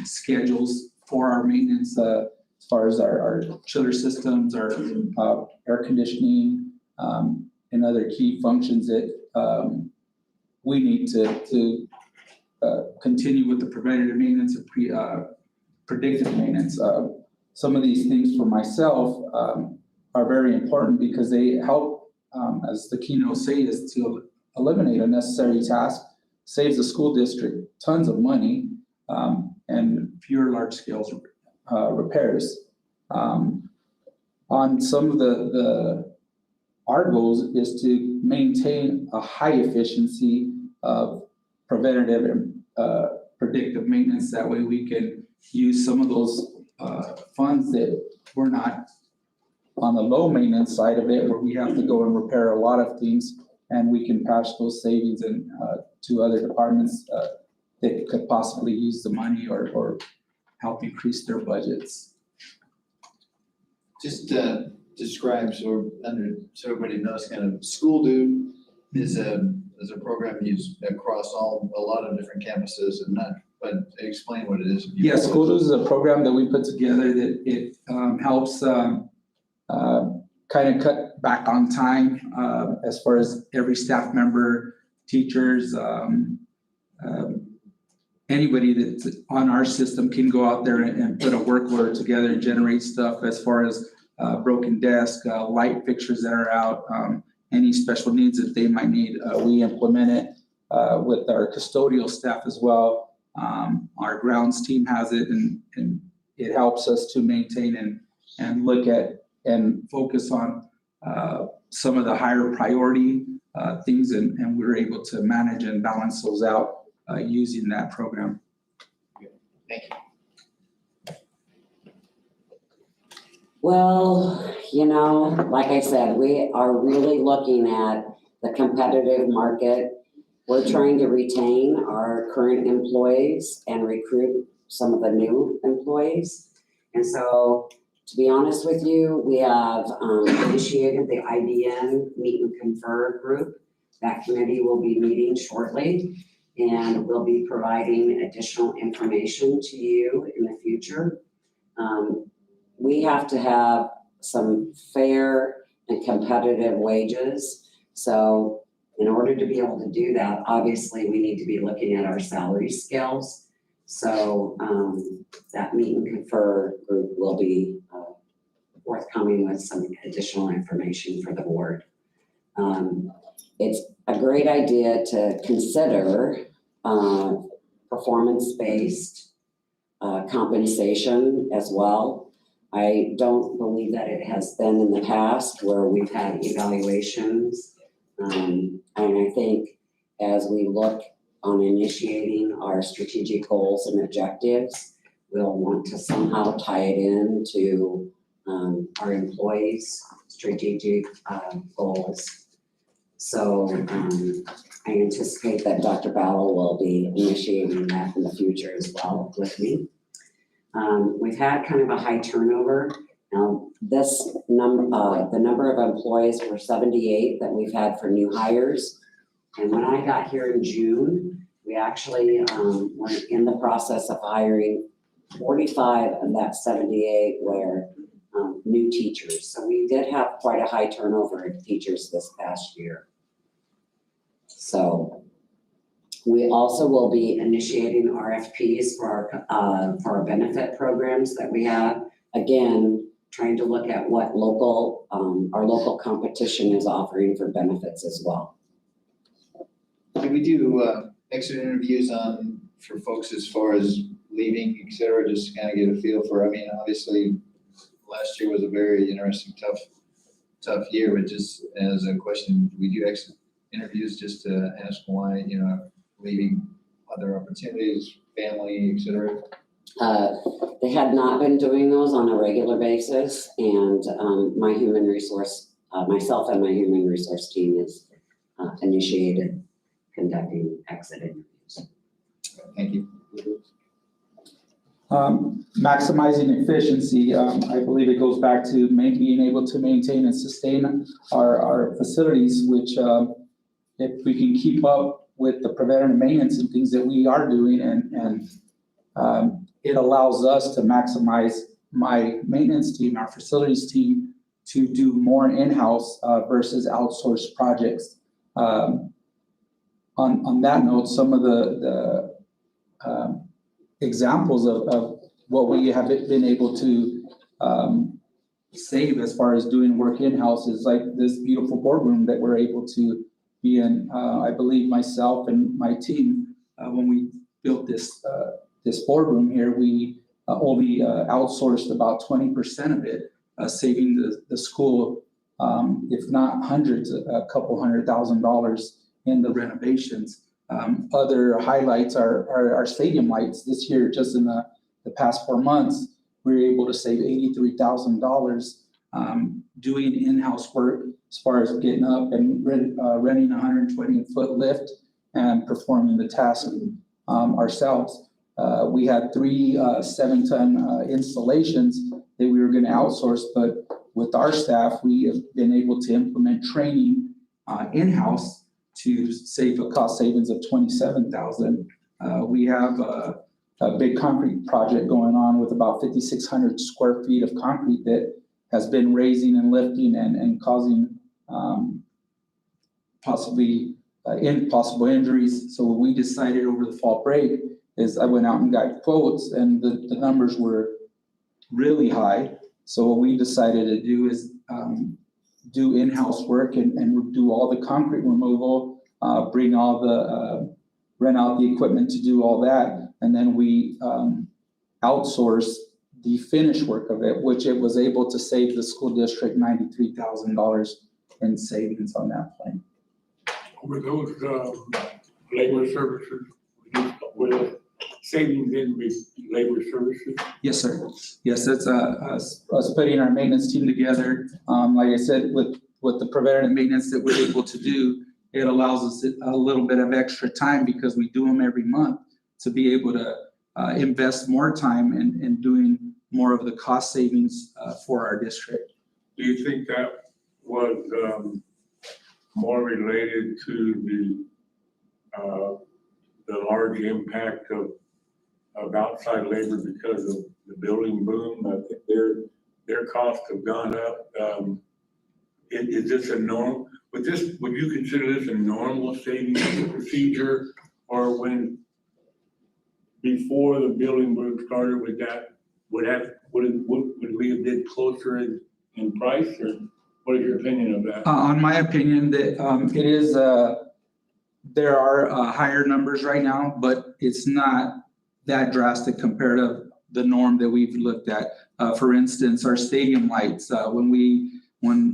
schedules for our maintenance, as far as our chiller systems, our air conditioning, and other key functions that we need to continue with the preventative maintenance and predictive maintenance. Some of these things for myself are very important because they help, as the keynote says, to eliminate unnecessary tasks, saves the school district tons of money, and fewer large-scale repairs. On some of the our goals is to maintain a high efficiency of preventative and predictive maintenance. That way we can use some of those funds that we're not on the low maintenance side of it, where we have to go and repair a lot of things, and we can pass those savings and to other departments that could possibly use the money or help increase their budgets. Just describe so everybody knows, kind of School Dude is a program used across a lot of different campuses, and but explain what it is. Yeah, School Dude is a program that we put together that it helps kind of cut back on time as far as every staff member, teachers, anybody that's on our system can go out there and put a work order together and generate stuff as far as broken desk, light fixtures that are out, any special needs that they might need. We implement it with our custodial staff as well. Our grounds team has it, and it helps us to maintain and look at and focus on some of the higher priority things, and we're able to manage and balance those out using that program. Thank you. Well, like I said, we are really looking at the competitive market. We're trying to retain our current employees and recruit some of the new employees. And so, to be honest with you, we have initiated the IBM Meet and Confer group. That committee will be meeting shortly, and we'll be providing additional information to you in the future. We have to have some fair and competitive wages. So in order to be able to do that, obviously we need to be looking at our salary scales. So that Meet and Confer group will be forthcoming with some additional information for the board. It's a great idea to consider performance-based compensation as well. I don't believe that it has been in the past where we've had evaluations. And I think as we look on initiating our strategic goals and objectives, we'll want to somehow tie it into our employees' strategic goals. So I anticipate that Dr. Ballot will be initiating that in the future as well with me. We've had kind of a high turnover. Now, this number, the number of employees were 78 that we've had for new hires. And when I got here in June, we actually were in the process of hiring 45 of that 78 were new teachers. So we did have quite a high turnover of teachers this past year. So we also will be initiating RFPs for our benefit programs that we have. Again, trying to look at what our local competition is offering for benefits as well. Do we do exit interviews for folks as far as leaving, et cetera, just to kind of get a feel for, obviously, last year was a very interesting, tough year, but just as a question, do we do exit interviews just to ask why, leaving other opportunities, family, et cetera? They had not been doing those on a regular basis, and myself and my human resource team has initiated conducting exit interviews. Thank you. Maximizing efficiency, I believe it goes back to being able to maintain and sustain our facilities, which if we can keep up with the preventative maintenance and things that we are doing, and it allows us to maximize my maintenance team, our facilities team, to do more in-house versus outsourced projects. On that note, some of the examples of what we have been able to save as far as doing work in-house is like this beautiful boardroom that we're able to be in. I believe myself and my team, when we built this boardroom here, we only outsourced about 20% of it, saving the school if not hundreds, a couple $100,000 in the renovations. Other highlights are our stadium lights. This year, just in the past 4 months, we were able to save $83,000 doing in-house work as far as getting up and renting a 120-foot lift and performing the task ourselves. We had 3 7-ton installations that we were going to outsource, but with our staff, we have been able to implement training in-house to save a cost savings of $27,000. We have a big concrete project going on with about 5,600 square feet of concrete that has been raising and lifting and causing possible injuries. So what we decided over the fall break is I went out and got quotes, and the numbers were really high. So what we decided to do is do in-house work and do all the concrete removal, bring all the, rent out the equipment to do all that. And then we outsource the finish work of it, which it was able to save the school district $93,000 in savings on that plan. Were those labor services, with savings in with labor services? Yes, sir. Yes, that's us putting our maintenance team together. Like I said, with the preventative maintenance that we're able to do, it allows us a little bit of extra time because we do them every month to be able to invest more time in doing more of the cost savings for our district. Do you think that was more related to the large impact of outside labor because of the building boom? I think their costs have gone up. Is this a norm? Would you consider this a normal savings procedure, or when before the building boom started, would we have been closer in price, or what is your opinion of that? On my opinion, that it is there are higher numbers right now, but it's not that drastic compared to the norm that we've looked at. For instance, our stadium lights, when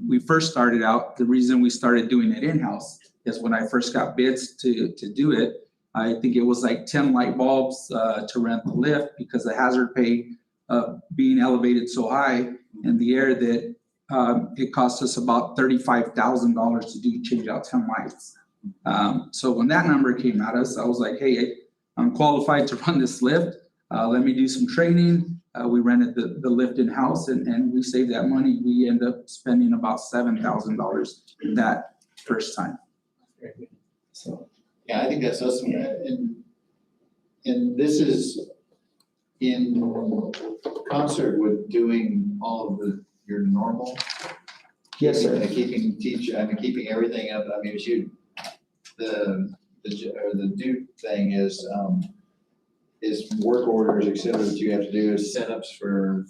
we first started out, the reason we started doing it in-house is when I first got bids to do it, I think it was like 10 light bulbs to rent the lift because the hazard pay being elevated so high in the air that it cost us about $35,000 to change out 10 lights. So when that number came at us, I was like, hey, I'm qualified to run this lift. Let me do some training. We rented the lift in-house and we saved that money. We end up spending about $7,000 that first time. So. Yeah, I think that's awesome. And this is in concert with doing all of your normal. Yes, sir. Keeping everything up. I mean, the due thing is work orders, et cetera, that you have to do, is setups for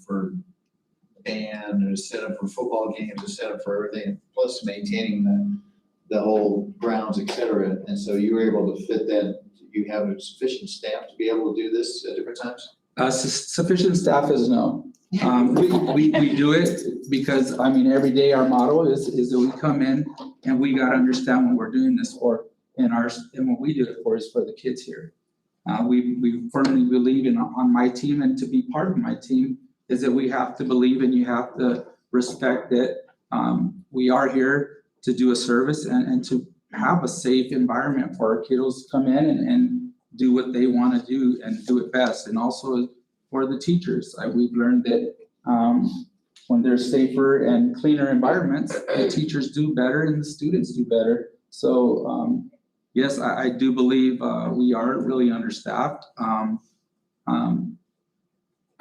band, or setup for football games, a setup for everything, plus maintaining the whole grounds, et cetera. And so you were able to fit that. You have a sufficient staff to be able to do this at different times? Sufficient staff is no. We do it because, I mean, every day our motto is that we come in and we got to understand what we're doing this for. And what we do it for is for the kids here. We firmly believe on my team, and to be part of my team is that we have to believe and you have to respect that we are here to do a service and to have a safe environment for our kiddos to come in and do what they want to do and do it best. And also for the teachers, we've learned that when there's safer and cleaner environments, the teachers do better and the students do better. So yes, I do believe we are really understaffed.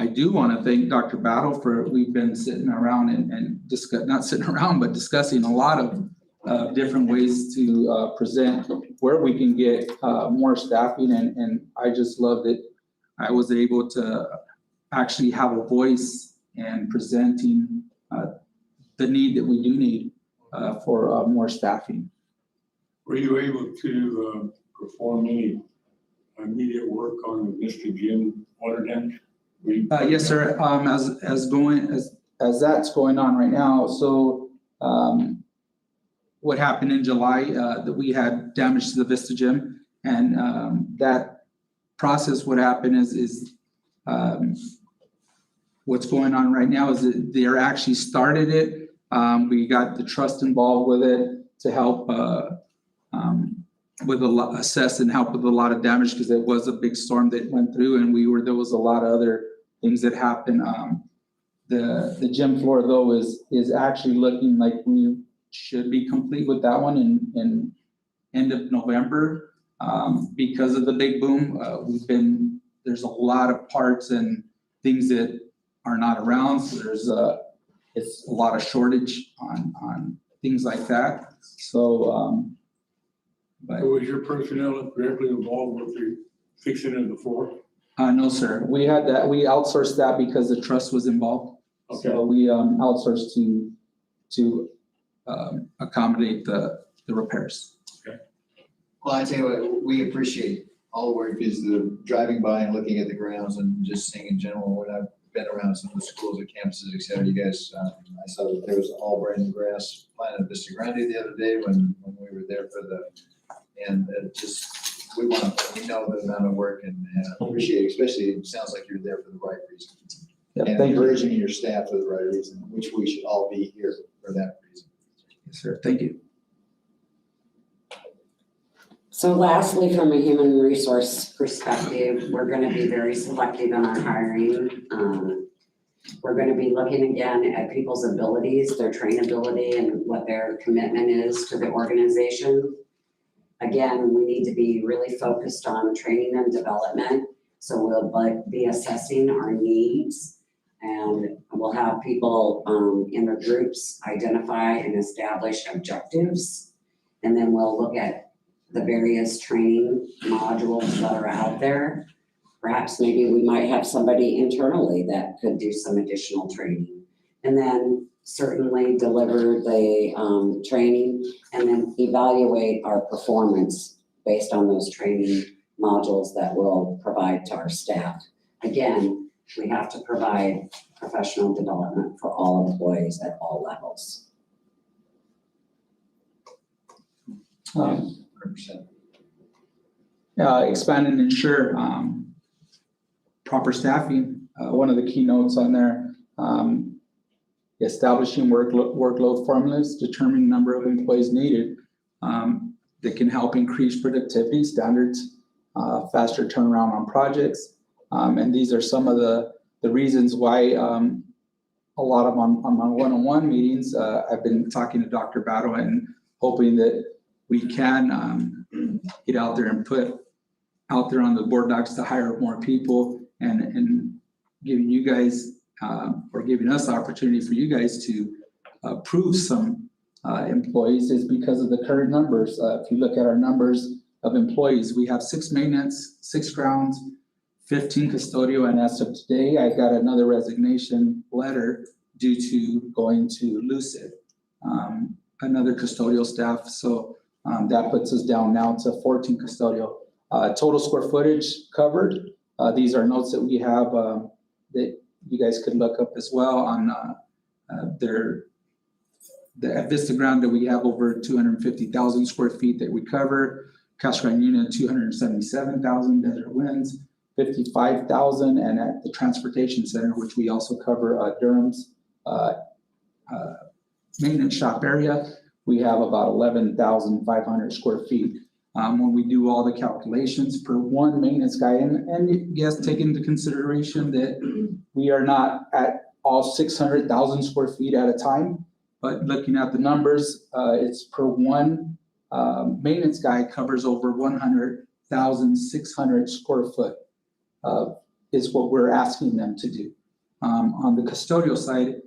I do want to thank Dr. Battle we've been sitting around and not sitting around, but discussing a lot of different ways to present where we can get more staffing. And I just love that I was able to actually have a voice in presenting the need that we do need for more staffing. Were you able to perform any immediate work on the Mr. Gym water damage? Yes, sir. As that's going on right now, so what happened in July, that we had damage to the Vista Gym, and that process, what happened is what's going on right now is that they're actually started it. We got the trust involved with it to help with assess and help with a lot of damage, because it was a big storm that went through, and there was a lot of other things that happened. The gym floor though is actually looking like we should be complete with that one in end of November. Because of the big boom, there's a lot of parts and things that are not around, so it's a lot of shortage on things like that. So, but. So was your personnel directly involved with the fixing of the floor? No, sir. We outsourced that because the trust was involved. Okay. So we outsourced to accommodate the repairs. Well, I tell you what, we appreciate all the work, is the driving by and looking at the grounds and just seeing in general. When I've been around some of the schools and campuses, et cetera, you guys, I saw that there was all brand new grass planted at Vista Grande the other day when we were there and it just, we know the amount of work and appreciate it, especially it sounds like you're there for the right reason. Yep, And thank you. encouraging your staff for the right reason, which we should all be here for that reason. Yes, sir. Thank you. So lastly, from a human resource perspective, we're going to be very selective in our hiring. We're going to be looking again at people's abilities, their trainability, and what their commitment is to the organization. Again, we need to be really focused on training and development. So we'll be assessing our needs, and we'll have people in the groups identify and establish objectives. And then we'll look at the various training modules that are out there. Perhaps maybe we might have somebody internally that could do some additional training. And then certainly deliver the training and then evaluate our performance based on those training modules that we'll provide to our staff. Again, we have to provide professional development for all employees at all levels. 100%. Expand and ensure proper staffing. One of the keynotes on there, establishing workload formulas, determining number of employees needed that can help increase productivity standards, faster turnaround on projects. And these are some of the reasons why a lot of on my one-on-one meetings, I've been talking to Dr. Battle and hoping that we can get out there and put out there on the board docs to hire more people and giving you guys or giving us the opportunity for you guys to approve some employees is because of the current numbers. If you look at our numbers of employees, we have 6 maintenance, 6 grounds, 15 custodial, and as of today, I got another resignation letter due to going to Lucid, another custodial staff. So that puts us down now to 14 custodial. Total square footage covered. These are notes that we have that you guys could look up as well on at Vista Ground that we have over 250,000 square feet that we cover. Cascade Unit 277,000, Desert Winds 55,000, and at the Transportation Center, which we also cover Durham's maintenance shop area, we have about 11,500 square feet. When we do all the calculations per one maintenance guy, and yes, take into consideration that we are not at all 600,000 square feet at a time, but looking at the numbers, it's per one maintenance guy covers over 100,600 square foot is what we're asking them to do. On the custodial side,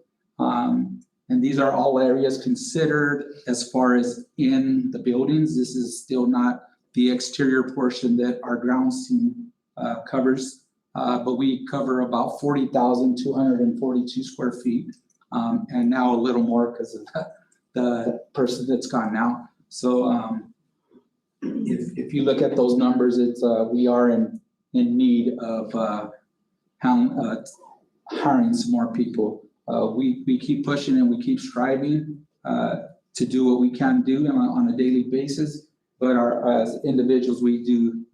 and these are all areas considered as far as in the buildings. This is still not the exterior portion that our grounds team covers, but we cover about 40,242 square feet, and now a little more because of the person that's gone now. So if you look at those numbers, it's we are in need of hiring some more people. We keep pushing and we keep striving to do what we can do on a daily basis. But as individuals, we do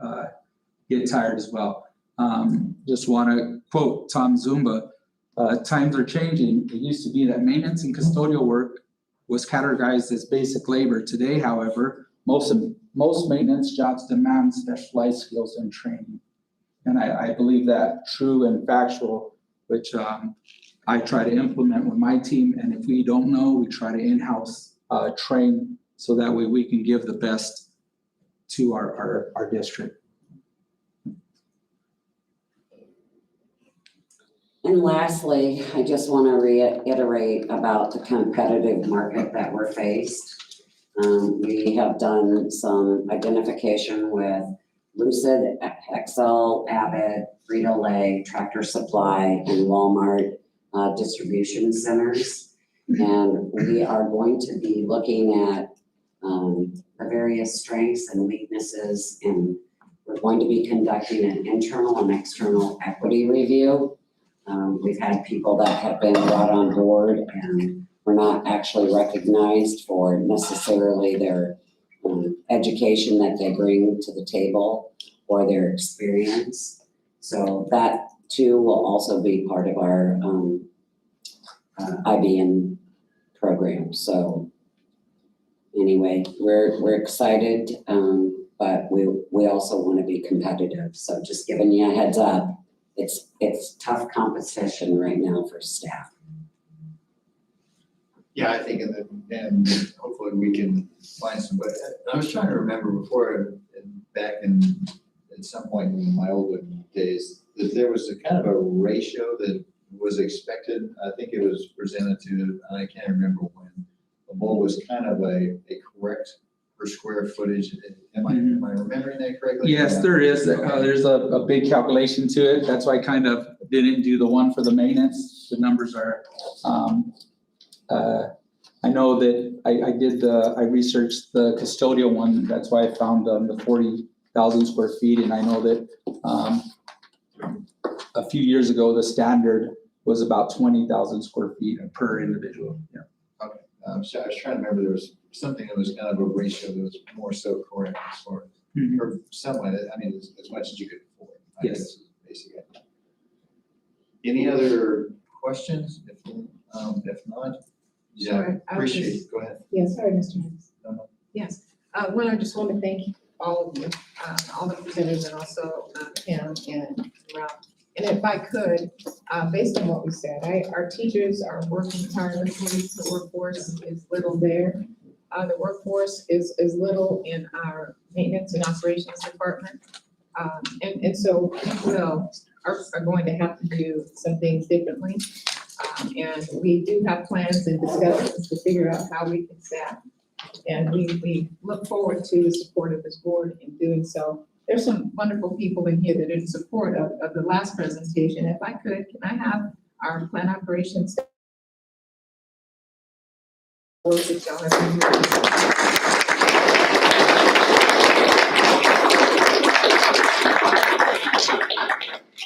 get tired as well. Just want to quote Tom Zumba, times are changing. It used to be that maintenance and custodial work was categorized as basic labor. Today, however, most maintenance jobs demand specialized skills and training. And I believe that true and factual, which I try to implement with my team. And if we don't know, we try to in-house train so that way we can give the best to our district. And lastly, I just want to reiterate about the competitive market that we're faced. We have done some identification with Lucid, Excel, Abbott, Frito-Lay, Tractor Supply, and Walmart distribution centers. And we are going to be looking at the various strengths and weaknesses, and we're going to be conducting an internal and external equity review. We've had people that have been brought on board and were not actually recognized for necessarily their education that they bring to the table or their experience. So that too will also be part of our IBN program. So anyway, we're excited, but we also want to be competitive. So just giving you a heads up. It's tough competition right now for staff. Yeah, I think, and hopefully we can find somebody. I was trying to remember before, back at some point in my older days, that there was a kind of a ratio that was expected. I think it was presented to, I can't remember when, the bowl was kind of a correct per square footage. Am I remembering that correctly? Yes, there is. There's a big calculation to it. That's why I kind of didn't do the one for the maintenance. The numbers are, I know that I researched the custodial one. That's why I found the 40,000 square feet. And I know that a few years ago, the standard was about 20,000 square feet per individual. Yeah. Okay. So I was trying to remember, there was something that was kind of a ratio that was more so correct as far as, or somewhat, I mean, as much as you could afford. I guess is basically it. Any other questions? If not, yeah, Sorry, I was appreciate just- it. Go ahead. Yeah, sorry, Mr. Hayes. No. Yes, one, I just want to thank all of you, all the presenters, and also Kim and Ralph. And if I could, based on what we said, our teachers are working tirelessly. The workforce is little there. The workforce is little in our maintenance and operations department. And so we are going to have to do some things differently. And we do have plans and discussions to figure out how we can staff. And we look forward to the support of this board in doing so. There's some wonderful people in here that are in support of the last presentation. If I could, can I have our plan operations staff? That y'all have been here.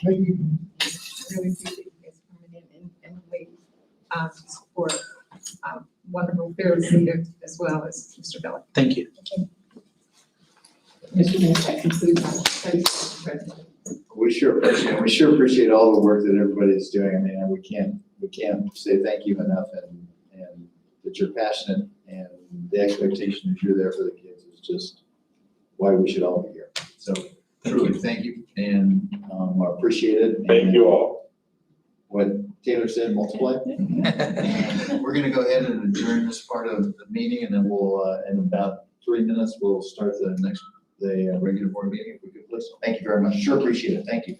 Really appreciate you guys coming in and really support wonderful fearless leader as well as Mr. Bella. Thank you. Okay. Mr. Mayor, that concludes my presentation. We sure appreciate all the work that everybody's doing. I mean, we can't say thank you enough, and that you're passionate, and the expectation that you're there for the kids is just why we should all be here. So truly, thank you, and I appreciate it. Thank you all. What Taylor said, multiply. And we're gonna go ahead and adjourn this part of the meeting, and then we'll, in about 3 minutes, we'll start the regular board meeting if we could please. Thank you very much. Sure appreciate it. Thank you.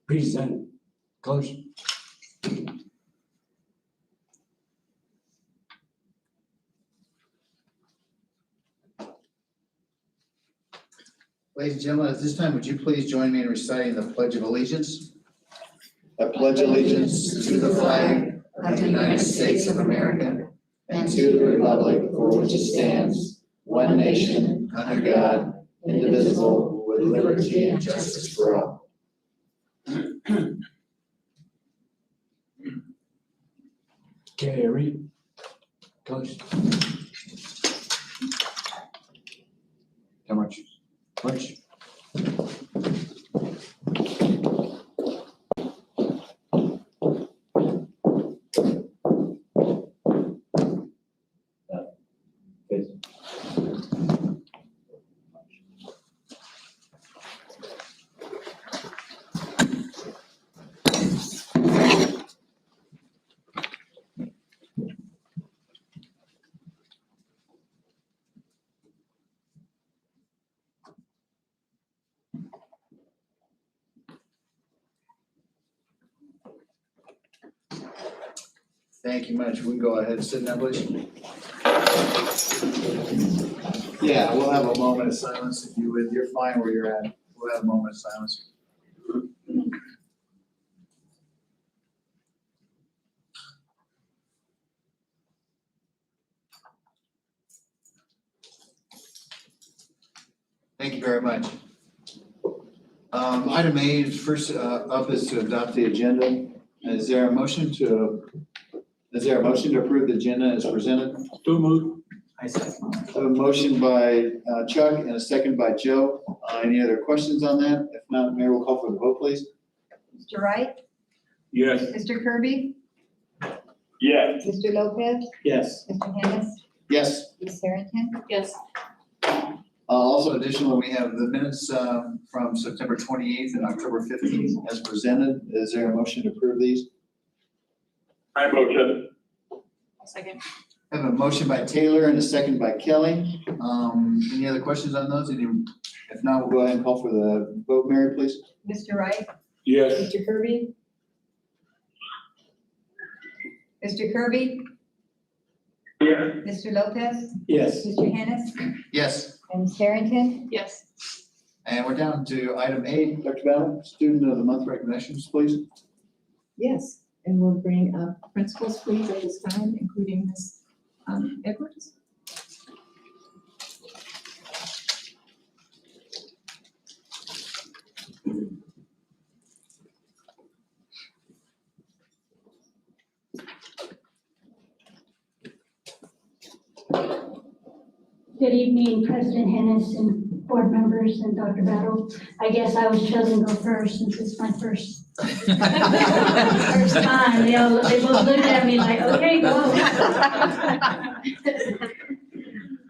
Present. Close. Ladies and gentlemen, at this time, would you please join me in reciting the Pledge of Allegiance? I pledge allegiance to the flag of the United States of America and to the republic for which it stands, one nation, under God, indivisible, with liberty and justice for all. Carry. Close. How much? Much. Thank you much. We can go ahead and sit down, please. Yeah, we'll have a moment of silence if you would. You're fine where you're at. We'll have a moment of silence. Thank you very much. Item A is first up is to adopt the agenda. Is there a motion to approve the agenda as presented? So moved. I second. I have a motion by Chuck and a second by Joe. Any other questions on that? If not, Mayor will call for the vote, please. Mr. Wright? Yes. Mr. Kirby? Yes. Mr. Lopez? Yes. Mr. Hennis? Yes. Ms. Harrington? Yes. Also additionally, we have the minutes from September 28th and October 15th as presented. Is there a motion to approve these? I motion. Second. I have a motion by Taylor and a second by Kelly. Any other questions on those? If not, we'll go ahead and call for the vote. Mary, please. Mr. Wright? Yes. Mr. Kirby? Mr. Kirby? Yes. Mr. Lopez? Yes. Mr. Hennis? Yes. And Ms. Harrington? Yes. And we're down to item 8. Dr. Battle, Student of the Month recognitions, please. Yes, and we'll bring up principals, please, at this time, including Ms. Edwards. Good evening, President Hennis and board members and Dr. Battle. I guess I was chosen to go first since it's my first time. They both looked at me like, okay, go.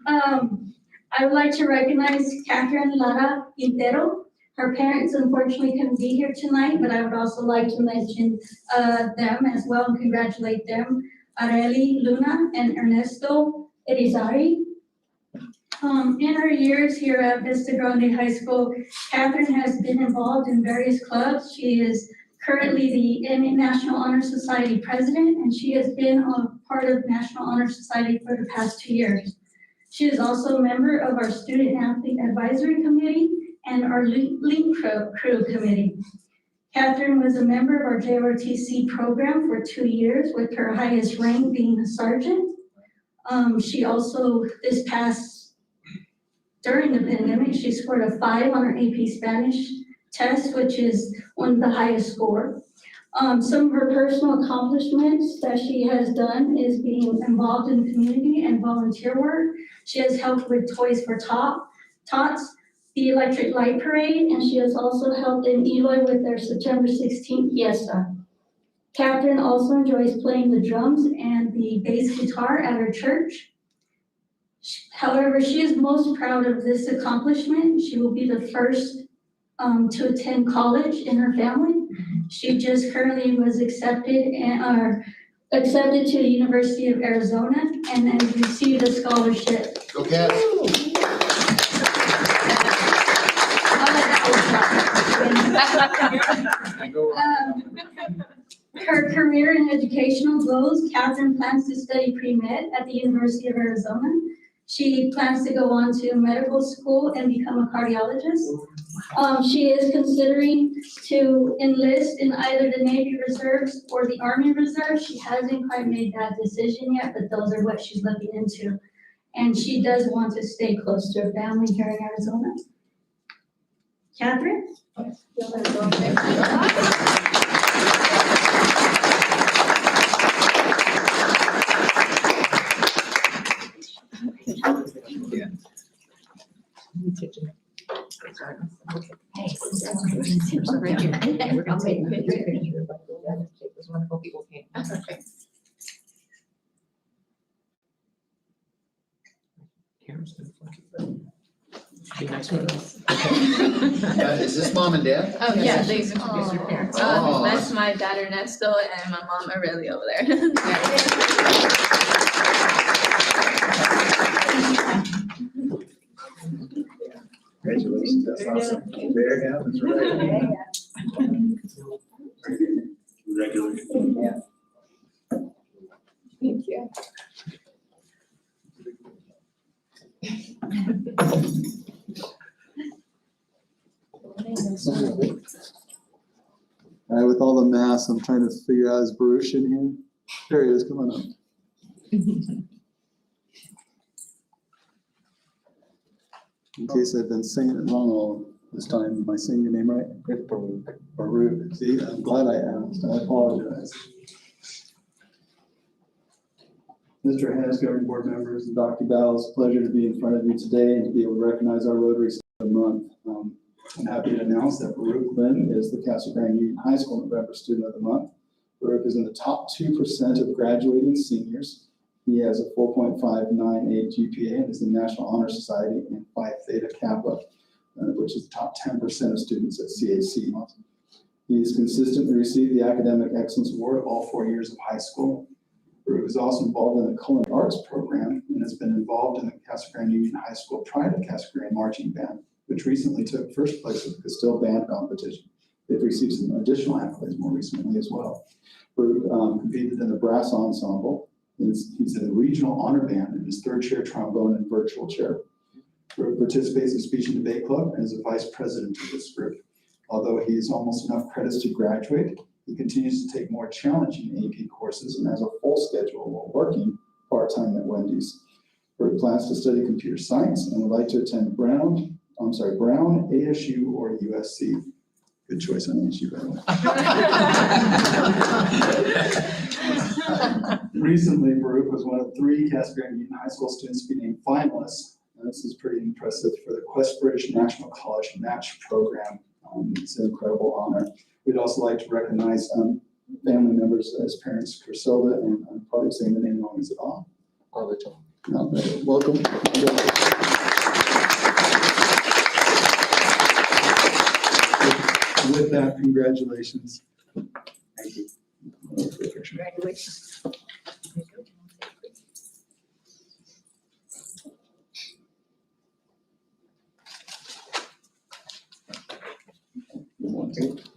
I would like to recognize Catherine Lara Quintero. Her parents unfortunately couldn't be here tonight, but I would also like to mention them as well and congratulate them. Areli Luna and Ernesto Erizari. In her years here at Vista Grande High School, Catherine has been involved in various clubs. She is currently the National Honor Society president, and she has been a part of National Honor Society for the past 2 years. She is also a member of our Student Athlete Advisory Committee and our Link Crew Committee. Catherine was a member of our JROTC program for 2 years, with her highest rank being a sergeant. She also, during the pandemic, she scored a 5 on her AP Spanish test, which is one of the highest score. Some of her personal accomplishments that she has done is being involved in the community and volunteer work. She has helped with Toys for Tots, the Electric Light Parade, and she has also helped in Eloy with their September 16th fiesta. Catherine also enjoys playing the drums and the bass guitar at her church. However, she is most proud of this accomplishment. She will be the first to attend college in her family. She just currently was accepted accepted to the University of Arizona and then received a scholarship. Go Cats. Her career and educational goals, Catherine plans to study pre-med at the University of Arizona. She plans to go on to medical school and become a cardiologist. She is considering to enlist in either the Navy Reserves or the Army Reserve. She hasn't quite made that decision yet, but those are what she's looking into. And she does want to stay close to her family here in Arizona. Catherine? Is this mom and dad? Oh, yeah, they introduced your parents. Oh. That's my dad Ernesto and my mom Aurelia over there. Congratulations, that's awesome. There it happens, right? Congratulations. Thank you. All right, with all the masks, I'm trying to figure out, is Baruch in here? There he is, come on up. In case I've been saying it wrong all this time, am I saying your name right? Baruch. See, I'm glad I asked, I apologize. Mr. Hess, governing board members, and Dr. Bell, it's a pleasure to be in front of you today and to be able to recognize our Rotary Month. I'm happy to announce that Baruch Lynn is the Casa Grande Union High School November Student of the Month. Baruch is in the top 2% of graduating seniors. He has a 4.598 GPA and is in the National Honor Society and Phi Theta Kappa, which is the top 10% of students at CAC. He's consistently received the Academic Excellence Award all 4 years of high school. Baruch is also involved in the Culinary Arts program and has been involved in the Casa Grande Union High School Private Casa Grande Marching Band, which recently took first place at the Castile Band Competition. They've received some additional accolades more recently as well. Baruch competed in the brass ensemble. He's in the regional honor band and is third chair trombone and virtual chair. Baruch participates in speech and debate club and is a vice president of this group. Although he has almost enough credits to graduate, he continues to take more challenging AP courses and has a full schedule while working part-time at Wendy's. Baruch plans to study computer science and would like to attend Brown, ASU, or USC. Good choice on ASU, by the way. Recently, Baruch was one of 3 Casa Grande Union High School students to be named finalists. And this is pretty impressive for the Quest British National College Match Program. It's an incredible honor. We'd also like to recognize family members as parents, Griselda, and I'm probably saying the name wrong, is it all? Welcome. With that, congratulations. Thank you. Congratulations.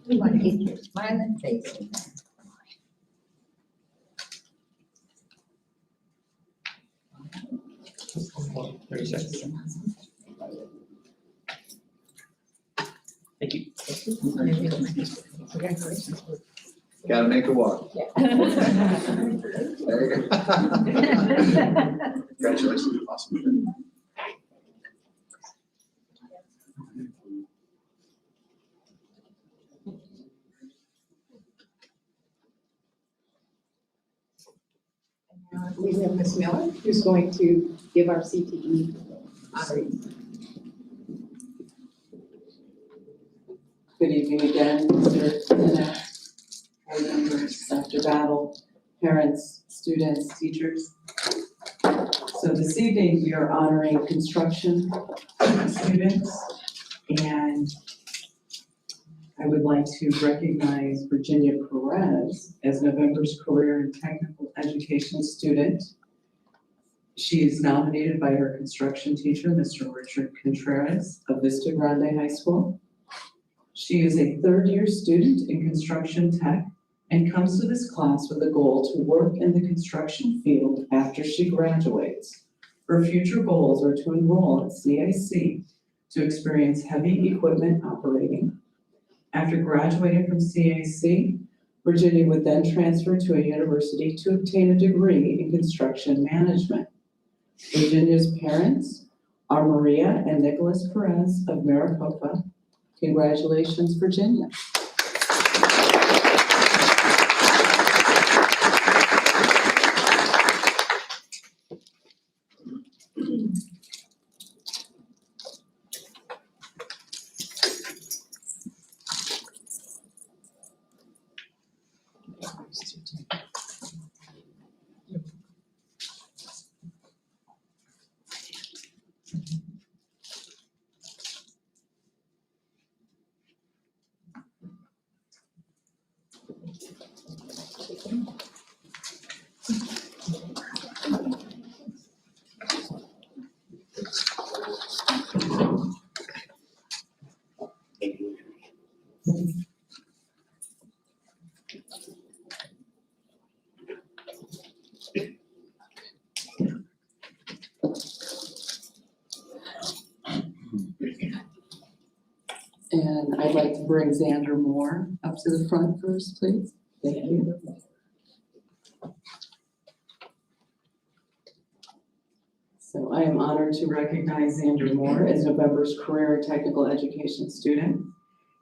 We want to get your smiling face. 30 seconds. Thank you. Congratulations. Gotta make a walk. Yeah. There you go. Congratulations, awesome. We have Ms. Miller, who's going to give our CTE honorees. Good evening again, Mr. Bennett, board members, Dr. Battle, parents, students, teachers. So this evening, we are honoring construction students, and I would like to recognize Virginia Perez as November's Career and Technical Education student. She is nominated by her construction teacher, Mr. Richard Contreras of Vista Grande High School. She is a third-year student in construction tech and comes to this class with a goal to work in the construction field after she graduates. Her future goals are to enroll at CIC to experience heavy equipment operating. After graduating from CIC, Virginia would then transfer to a university to obtain a degree in construction management. Virginia's parents are Maria and Nicholas Perez of Maricopa. Congratulations, Virginia. And I'd like to bring Xander Moore up to the front first, please. Thank you. So I am honored to recognize Xander Moore as November's Career and Technical Education student.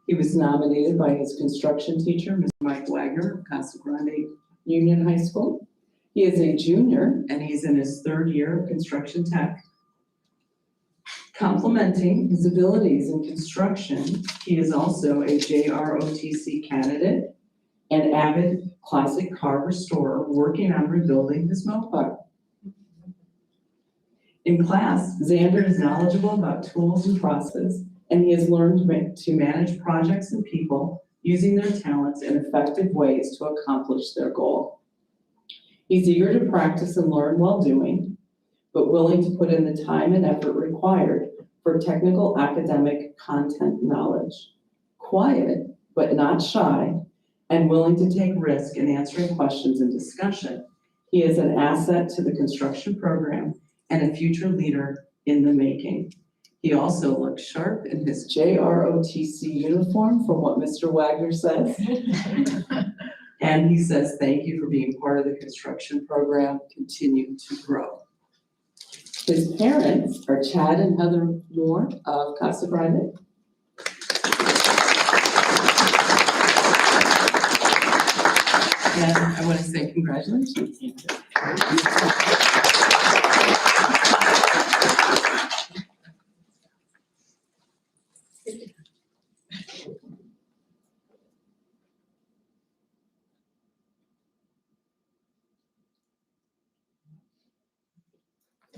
He was nominated by his construction teacher, Mr. Mike Wagner of Casa Grande Union High School. He is a junior and he's in his third year of construction tech. Complementing his abilities in construction, he is also a JROTC candidate and avid classic car restorer working on rebuilding his moped. In class, Xander is knowledgeable about tools and process, and he has learned to manage projects and people using their talents in effective ways to accomplish their goal. He's eager to practice and learn while doing, but willing to put in the time and effort required for technical academic content knowledge. Quiet, but not shy, and willing to take risk in answering questions and discussion. He is an asset to the construction program and a future leader in the making. He also looks sharp in his JROTC uniform, from what Mr. Wagner says. And he says, thank you for being part of the construction program. Continue to grow. His parents are Chad and Heather Moore of Casa Grande. And I want to say congratulations.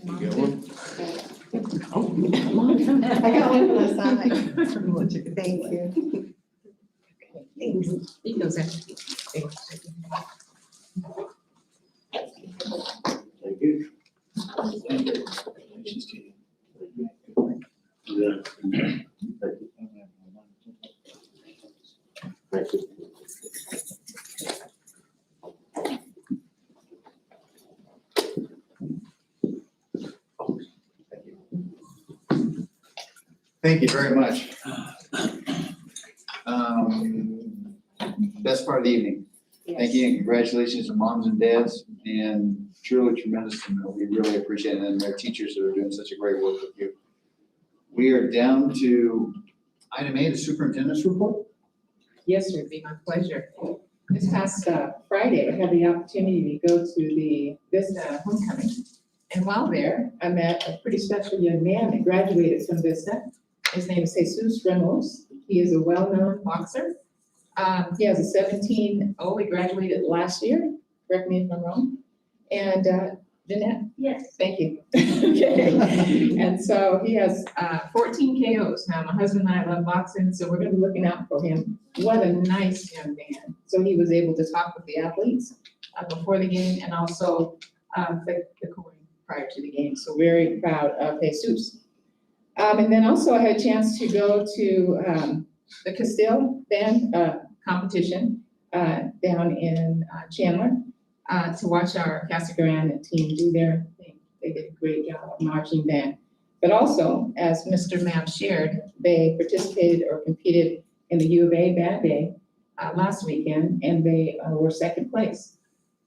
You get one? I got one for the side. Thank you. Thanks. You can say. Thank you. Congratulations to you. Yeah. Thank you. Thank you very much. Best part of the evening. Thank you and congratulations to moms and dads, and truly tremendous. We really appreciate it, and their teachers that are doing such a great work with you. We are down to item A, the superintendent's report. Yes, sir, it'd be my pleasure. This past Friday, I had the opportunity to go to the Vista homecoming. And while there, I met a pretty special young man that graduated from Vista. His name is Jesus Ramos. He is a well-known boxer. He has a 17-0. He graduated last year, correct me if I'm wrong. And Jeanette? Yes. Thank you. Okay. And so he has 14 KOs. Now, my husband and I love boxing, so we're gonna be looking out for him. What a nice young man. So he was able to talk with the athletes before the game and also the coin prior to the game. So very proud of Jesus. And then also I had a chance to go to the Castile band competition down in Chandler to watch our Casa Grande team do their thing. They did a great job of marching band. But also, as Mr. Mapp shared, they participated or competed in the U of A Band Day last weekend, and they were second place.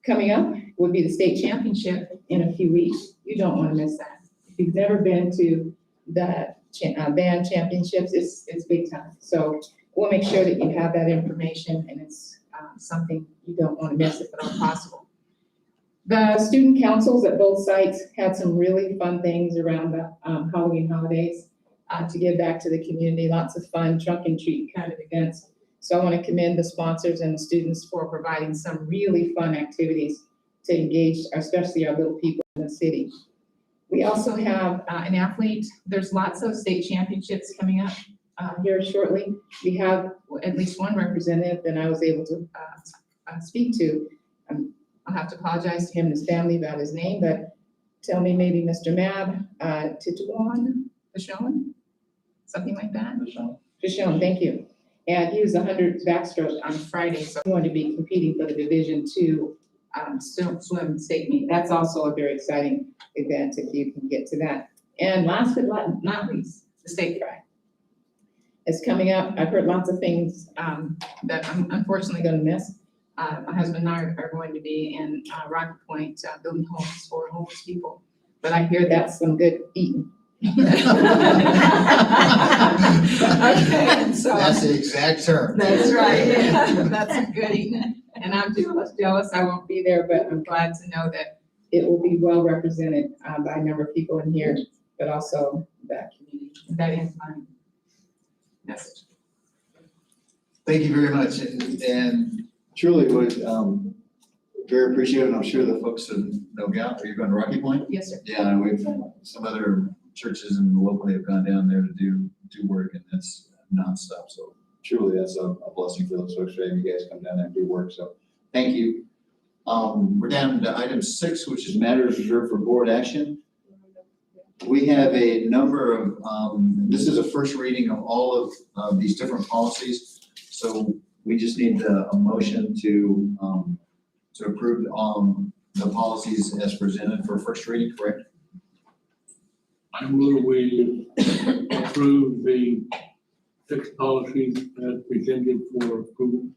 Coming up will be the state championship in a few weeks. You don't want to miss that. If you've never been to the band championships, it's big time. So we'll make sure that you have that information, and it's something you don't want to miss if at all possible. The student councils at both sites had some really fun things around the Halloween holidays to give back to the community. Lots of fun trunk and treat kind of events. So I want to commend the sponsors and the students for providing some really fun activities to engage, especially our little people in the city. We also have an athlete. There's lots of state championships coming up here shortly. We have at least one representative that I was able to speak to. I'll have to apologize to him and his family about his name, but tell me maybe Mr. Mab, Tituan, Fashon, something like that? Fashon, thank you. And he was 100 backstroke on Friday, so I'm going to be competing for the Division II swim state meet. That's also a very exciting event if you can get to that. And last but not least, the state fry is coming up. I've heard lots of things that I'm unfortunately going to miss. My husband and I are going to be in Rocky Point building homes for homeless people, but I hear that's some good eating. Okay, so That's the exact term. that's right. That's a good eating. And I'm jealous I won't be there, but I'm glad to know that it will be well represented by a number of people in here, but also that community. That ends my message. Thank you very much, and truly would, very appreciative, and I'm sure the folks in Nogales, are you going to Rocky Point? Yes, sir. Yeah, we've, some other churches and locally have gone down there to do work, and it's nonstop, so truly that's a blessing for those folks, for having you guys come down there and do work, so thank you. We're down to item 6, which is matters reserved for board action. We have a number of, this is a first reading of all of these different policies, so we just need a motion to approve the policies as presented for first reading, correct? I move we approve the 6 policies as presented for approval.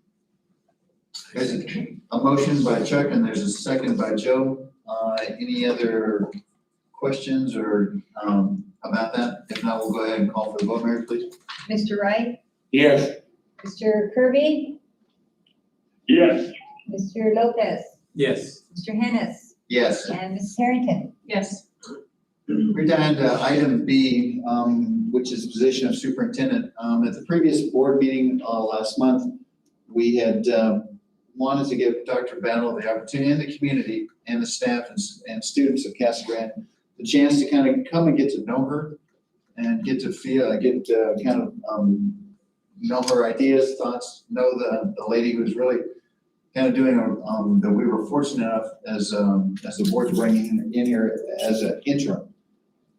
There's a motion by Chuck and there's a second by Joe. Any other questions or about that? If not, we'll go ahead and call for the vote. Mary, please. Mr. Wright? Yes. Mr. Kirby? Yes. Mr. Lopez? Yes. Mr. Hennis? Yes. And Ms. Harrington? Yes. We're down to item B, which is position of superintendent. At the previous board meeting last month, we had wanted to give Dr. Battle the opportunity, and the community and the staff and students of Casa Grande the chance to kind of come and get to know her and get to feel, kind of know her ideas, thoughts, know the lady who's really kind of doing that we were fortunate enough as the board to bring in here as an interim.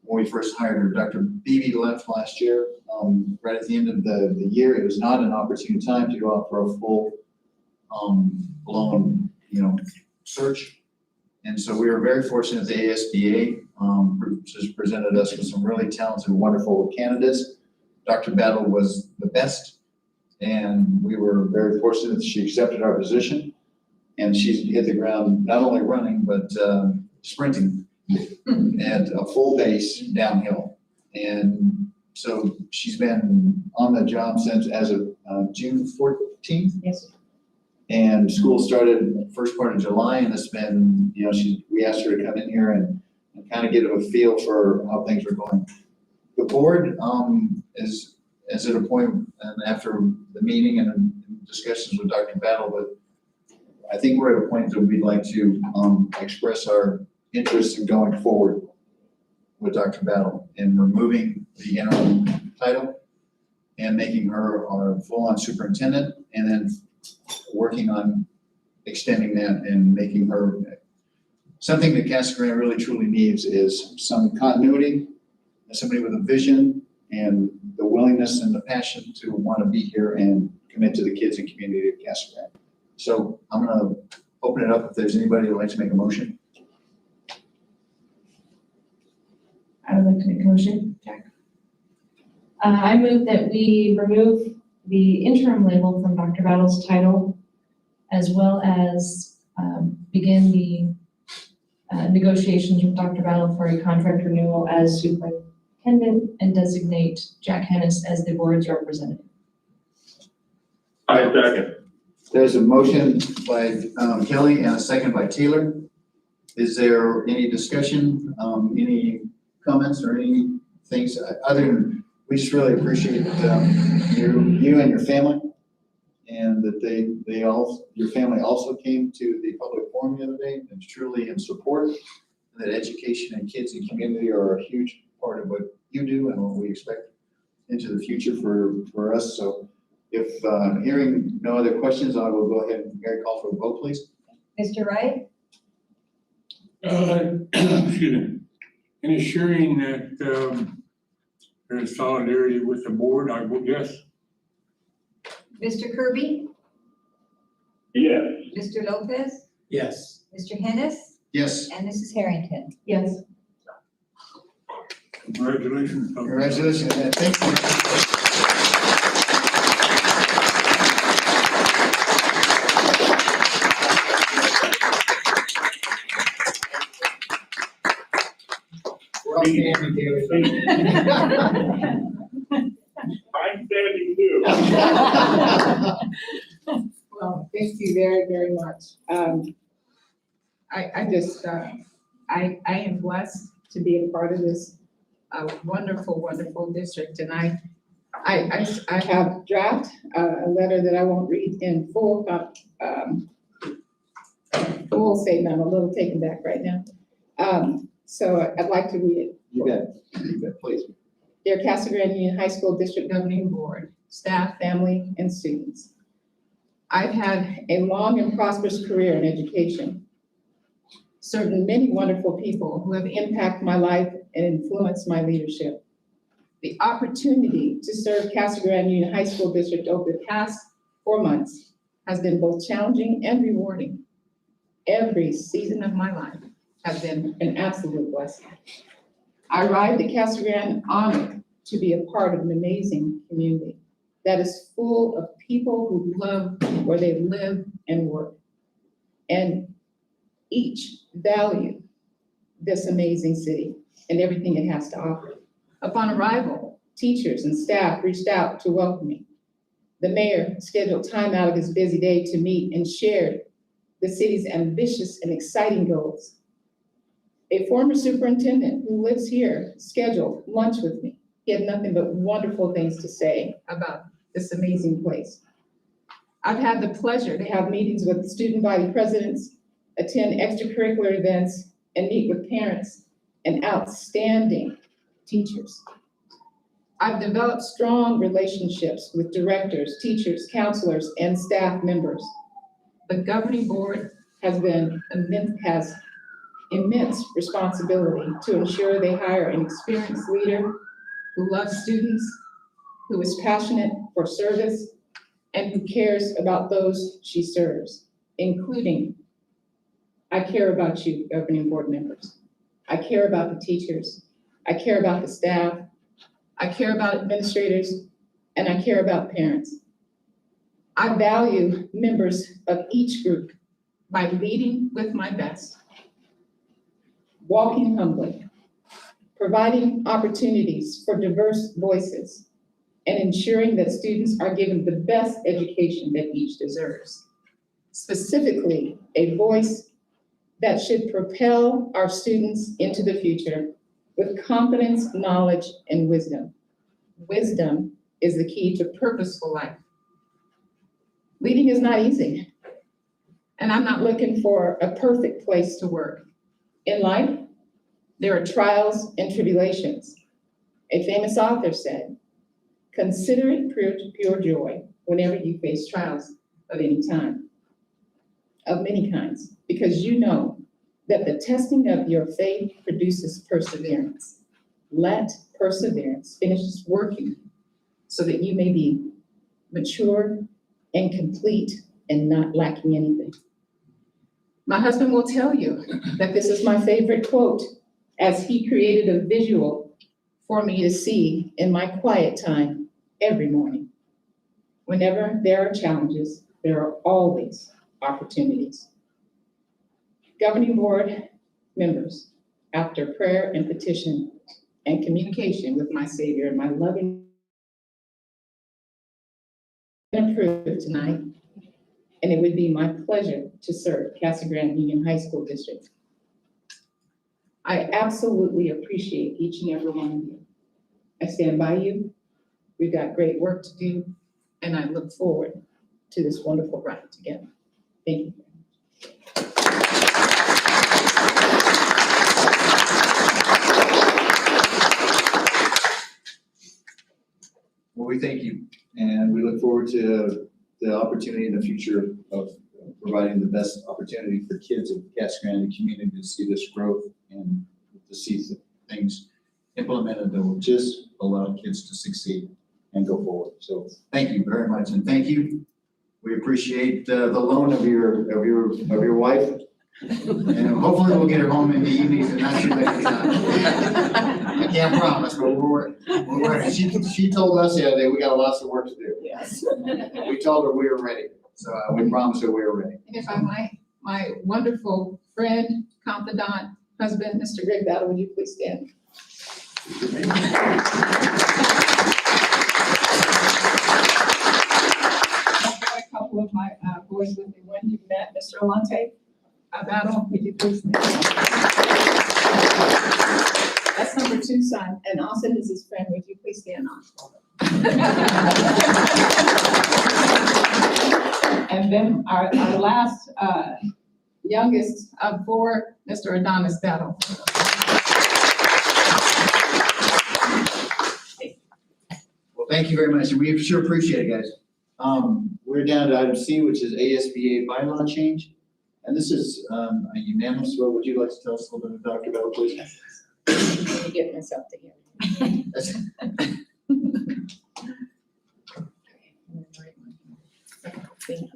When we first hired her, Dr. Beebe left last year, right at the end of the year. It was not an opportune time to go out for a full blown, search. And so we were very fortunate the ASBA just presented us with some really talented, wonderful candidates. Dr. Battle was the best, and we were very fortunate that she accepted our position. And she's hit the ground not only running, but sprinting at a full pace downhill. And so she's been on the job since as of June 14th. Yes. And school started first part of July, and it's been, we asked her to come in here and kind of get a feel for how things are going. The board is at a point, and after the meeting and discussions with Dr. Battle, but I think we're at a point that we'd like to express our interest in going forward with Dr. Battle and removing the interim title and making her our full-on superintendent, and then working on extending that and making her something that Casa Grande really truly needs is some continuity, and somebody with a vision and the willingness and the passion to want to be here and commit to the kids and community of Casa Grande. So I'm gonna open it up if there's anybody who'd like to make a motion. I would like to make a motion, Jack. I move that we remove the interim label from Dr. Battle's title, as well as begin the negotiations with Dr. Battle for a contract renewal as superintendent and designate Jack Hennis as the board's representative. I second. There's a motion by Kelly and a second by Taylor. Is there any discussion, any comments or any things other than, we just really appreciate you and your family, and that your family also came to the public forum the other day and truly in support, and that education and kids and community are a huge part of what you do and what we expect into the future for us. So if hearing no other questions, I will go ahead and Mary, call for a vote, please. Mr. Wright? Excuse me. In assuring that there's solidarity with the board, I vote yes. Mr. Kirby? Yes. Mr. Lopez? Yes. Mr. Hennis? Yes. And Mrs. Harrington? Yes. Congratulations. Congratulations, and thank you. I'm standing too. Well, thank you very, very much. I am blessed to be a part of this wonderful, wonderful district. And I have draft a letter that I won't read in full, full statement. I'm a little taken back right now. So I'd like to read it. You bet, please. Dear Casa Grande Union High School District Governing Board, staff, family, and students. I've had a long and prosperous career in education, serving many wonderful people who have impacted my life and influenced my leadership. The opportunity to serve Casa Grande Union High School District over the past 4 months has been both challenging and rewarding. Every season of my life has been an absolute blessing. I arrived at Casa Grande honored to be a part of an amazing community that is full of people who love where they live and work, and each value this amazing city and everything it has to offer. Upon arrival, teachers and staff reached out to welcome me. The mayor scheduled time out of his busy day to meet and share the city's ambitious and exciting goals. A former superintendent who lives here scheduled lunch with me. He had nothing but wonderful things to say about this amazing place. I've had the pleasure to have meetings with student body presidents, attend extracurricular events, and meet with parents and outstanding teachers. I've developed strong relationships with directors, teachers, counselors, and staff members. The governing board has immense responsibility to ensure they hire an experienced leader who loves students, who is passionate for service, and who cares about those she serves, including, I care about you, governing board members. I care about the teachers. I care about the staff. I care about administrators, and I care about parents. I value members of each group by leading with my best, walking humbly, providing opportunities for diverse voices, and ensuring that students are given the best education that each deserves. Specifically, a voice that should propel our students into the future with confidence, knowledge, and wisdom. Wisdom is the key to purposeful life. Leading is not easy, and I'm not looking for a perfect place to work. In life, there are trials and tribulations. A famous author said, "Consider it pure joy whenever you face trials of any time, of many kinds, because you know that the testing of your faith produces perseverance. Let perseverance finish its working so that you may be mature and complete and not lacking anything." My husband will tell you that this is my favorite quote, as he created a visual for me to see in my quiet time every morning. Whenever there are challenges, there are always opportunities. Governing board members, after prayer and petition and communication with my Savior and my loving approved tonight, and it would be my pleasure to serve Casa Grande Union High School District. I absolutely appreciate each and every one of you. I stand by you. We've got great work to do, and I look forward to this wonderful ride together. Thank you. Well, we thank you, and we look forward to the opportunity in the future of providing the best opportunity for kids of the Casa Grande community to see this growth and to see things implemented that will just allow kids to succeed and go forward. So thank you very much, and thank you. We appreciate the loan of your wife, and hopefully we'll get her home in the evenings and not too late. I can't promise, but we're she told us the other day we got lots of work to do. Yes. We told her we were ready, so we promised her we were ready. And if I might, my wonderful friend, confidant, husband, Mr. Greg Battle, would you please stand? I've got a couple of my boys with me. When you met Mr. Alante Battle, would you please stand? That's number 2 son, and Austin is his friend. Would you please stand on? And then our last youngest of 4, Mr. Adonis Battle. Well, thank you very much, and we sure appreciate it, guys. We're down to item C, which is ASBA bylaw change. And this is a unanimous vote. Would you like to tell us a little bit about Dr. Bell, please? Let me get myself together. Thank you.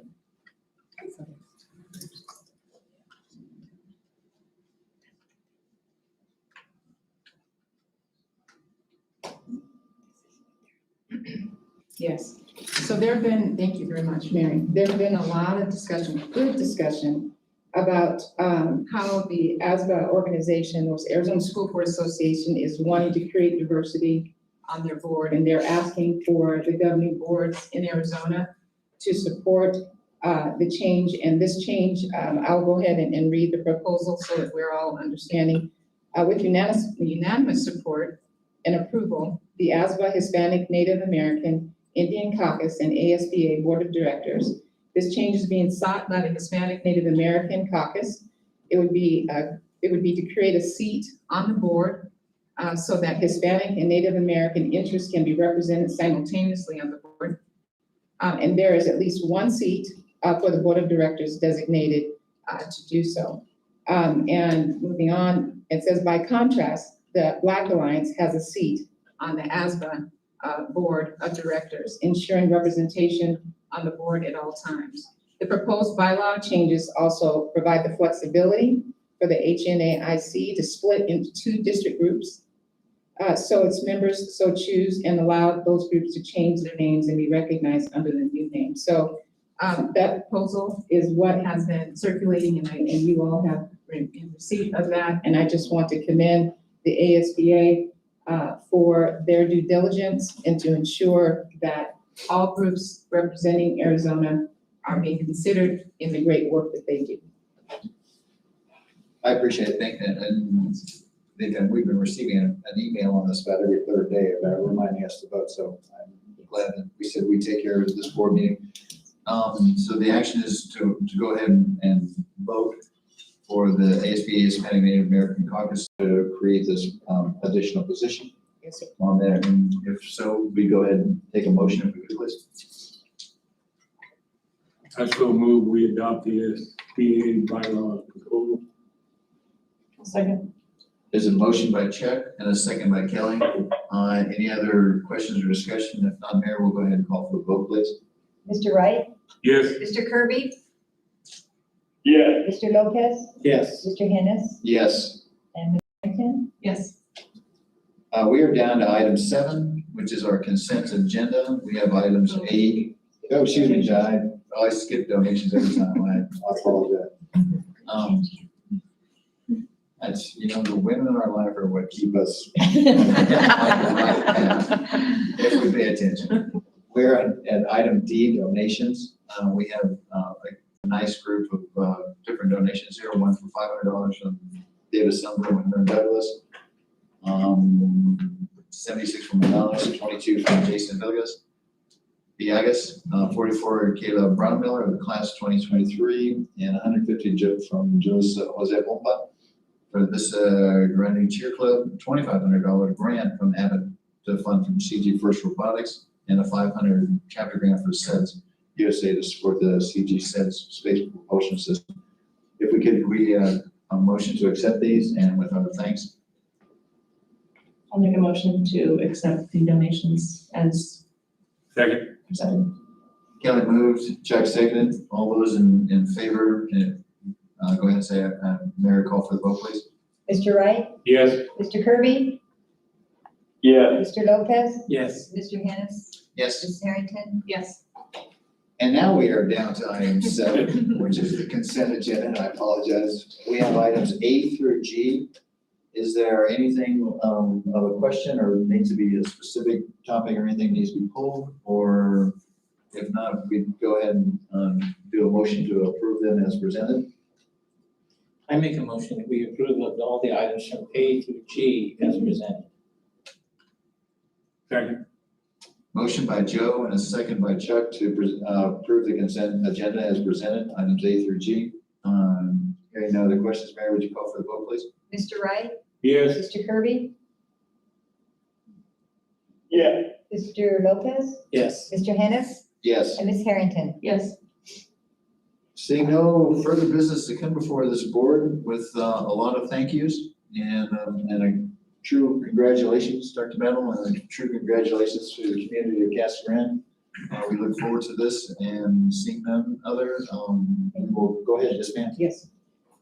Yes, so thank you very much, Mary. There have been a lot of discussion, good discussion, about how the ASBA organization, or Arizona School Board Association, is wanting to create diversity on their board, and they're asking for the governing boards in Arizona to support the change. And this change, I'll go ahead and read the proposal so that we're all understanding. With unanimous support and approval, the ASBA Hispanic Native American Indian Caucus and ASBA Board of Directors. This change is being sought by the Hispanic Native American Caucus. It would be to create a seat on the board so that Hispanic and Native American interests can be represented simultaneously on the board. And there is at least 1 seat for the Board of Directors designated to do so. And moving on, it says, by contrast, the Black Alliance has a seat on the ASBA Board of Directors, ensuring representation on the board at all times. The proposed bylaw changes also provide the flexibility for the HNAIC to split into 2 district groups. So its members so choose, and allow those groups to change their names and be recognized under the new name. So that proposal is what has been circulating, and you all have in receipt of that. And I just want to commend the ASBA for their due diligence and to ensure that all groups representing Arizona are being considered in the great work that they do. I appreciate it. Thank you. And we've been receiving an email on this about every 3rd day about reminding us to vote. So I'm glad that we said we take care of this board meeting. So the action is to go ahead and vote for the ASBA Hispanic Native American Caucus to create this additional position on there. And if so, we go ahead and take a motion if we could, please. I so move we adopt the ASBA bylaw proposal. Second. There's a motion by Chuck and a second by Kelly. Any other questions or discussion? If not, Mayor, we'll go ahead and call for the vote, please. Mr. Wright? Yes. Mr. Kirby? Yes. Mr. Lopez? Yes. Mr. Hennis? Yes. And Ms. Harrington? Yes. We are down to item 7, which is our consent agenda. We have items 8. Oh, excuse me, John. I skip donations every time. I apologize. That's, the women in our life are what keep us. If we pay attention. We're at item D, donations. We have a nice group of different donations here. One for $500 from David Sumner and Aaron Douglas. 76 from Madonna, 22 from Jason Villegas, 44 Caleb Brownmiller of the class 2023, and 150 from Jose Pompa for this Granny Cheer Club, $2,500 grant from Abbott to fund from CG First Robotics, and a $500 chapter grant for SEDS USA to support the CG SEDS space propulsion system. If we could agree a motion to accept these, and with our thanks. I'll make a motion to accept the donations as Second. presented. Kelly moved, Chuck seconded. All those in favor, go ahead and say, Mary, call for the vote, please. Mr. Wright? Yes. Mr. Kirby? Yes. Mr. Lopez? Yes. Mr. Hennis? Yes. Ms. Harrington? Yes. And now we are down to item 7, which is the consent agenda, and I apologize. We have items A through G. Is there anything of a question or needs to be a specific topic or anything needs to be pulled? Or if not, we go ahead and do a motion to approve them as presented. I make a motion that we approve of all the items from A through G as presented. Second. Motion by Joe and a second by Chuck to approve the consent agenda as presented, items A through G. Hearing no other questions, Mary, would you call for the vote, please? Mr. Wright? Yes. Mr. Kirby? Yeah. Mr. Lopez? Yes. Mr. Hennis? Yes. And Ms. Harrington? Yes. Seeing no further business to come before this board with a lot of thank yous and a true congratulations, Dr. Medal, and a true congratulations to the community of Casa Grande. We look forward to this and seeing them others. We'll go ahead, yes, ma'am. Yes.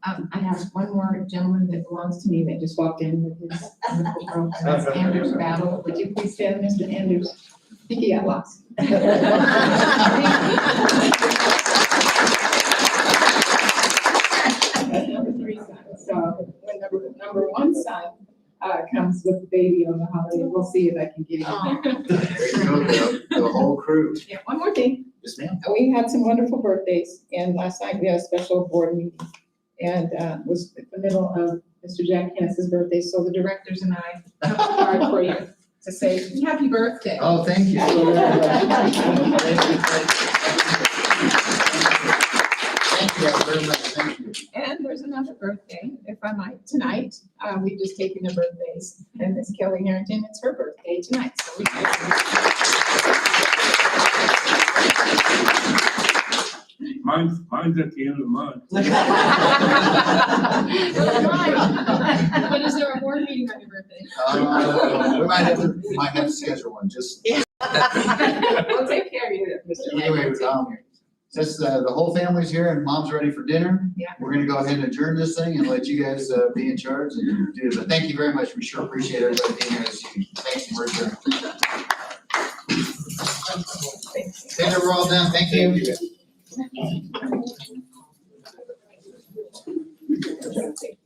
I have one more gentleman that belongs to me that just walked in with his wonderful girl, and that's Anders Battle. Would you please stand, Mr. Anders? I think he got lost. That's number 3 son. So when number 1 son comes with the baby on the holiday, we'll see if I can get him here. There you go, the whole crew. Yeah, one more thing. Yes, ma'am. We had some wonderful birthdays, and last night we had a special board meeting. And was in the middle of Mr. Jack Hennis's birthday, so the directors and I have a card for you to say, happy birthday. Oh, thank you so very much. Thank you very much, thank you. And there's another birthday, if I might, tonight. We've just taken the birthdays, and Miss Kelly Harrington, it's her birthday tonight, so we Mine's at the end of the month. But is there a board meeting on your birthday? We might have to schedule one, just. We'll take care of you, Mr. Anyway, since the whole family's here and mom's ready for dinner, Yeah. we're gonna go ahead and adjourn this thing and let you guys be in charge and do it. But thank you very much. We sure appreciate everybody being here this evening. Thanks, and we're adjourned. Dinner, we're all done. Thank you.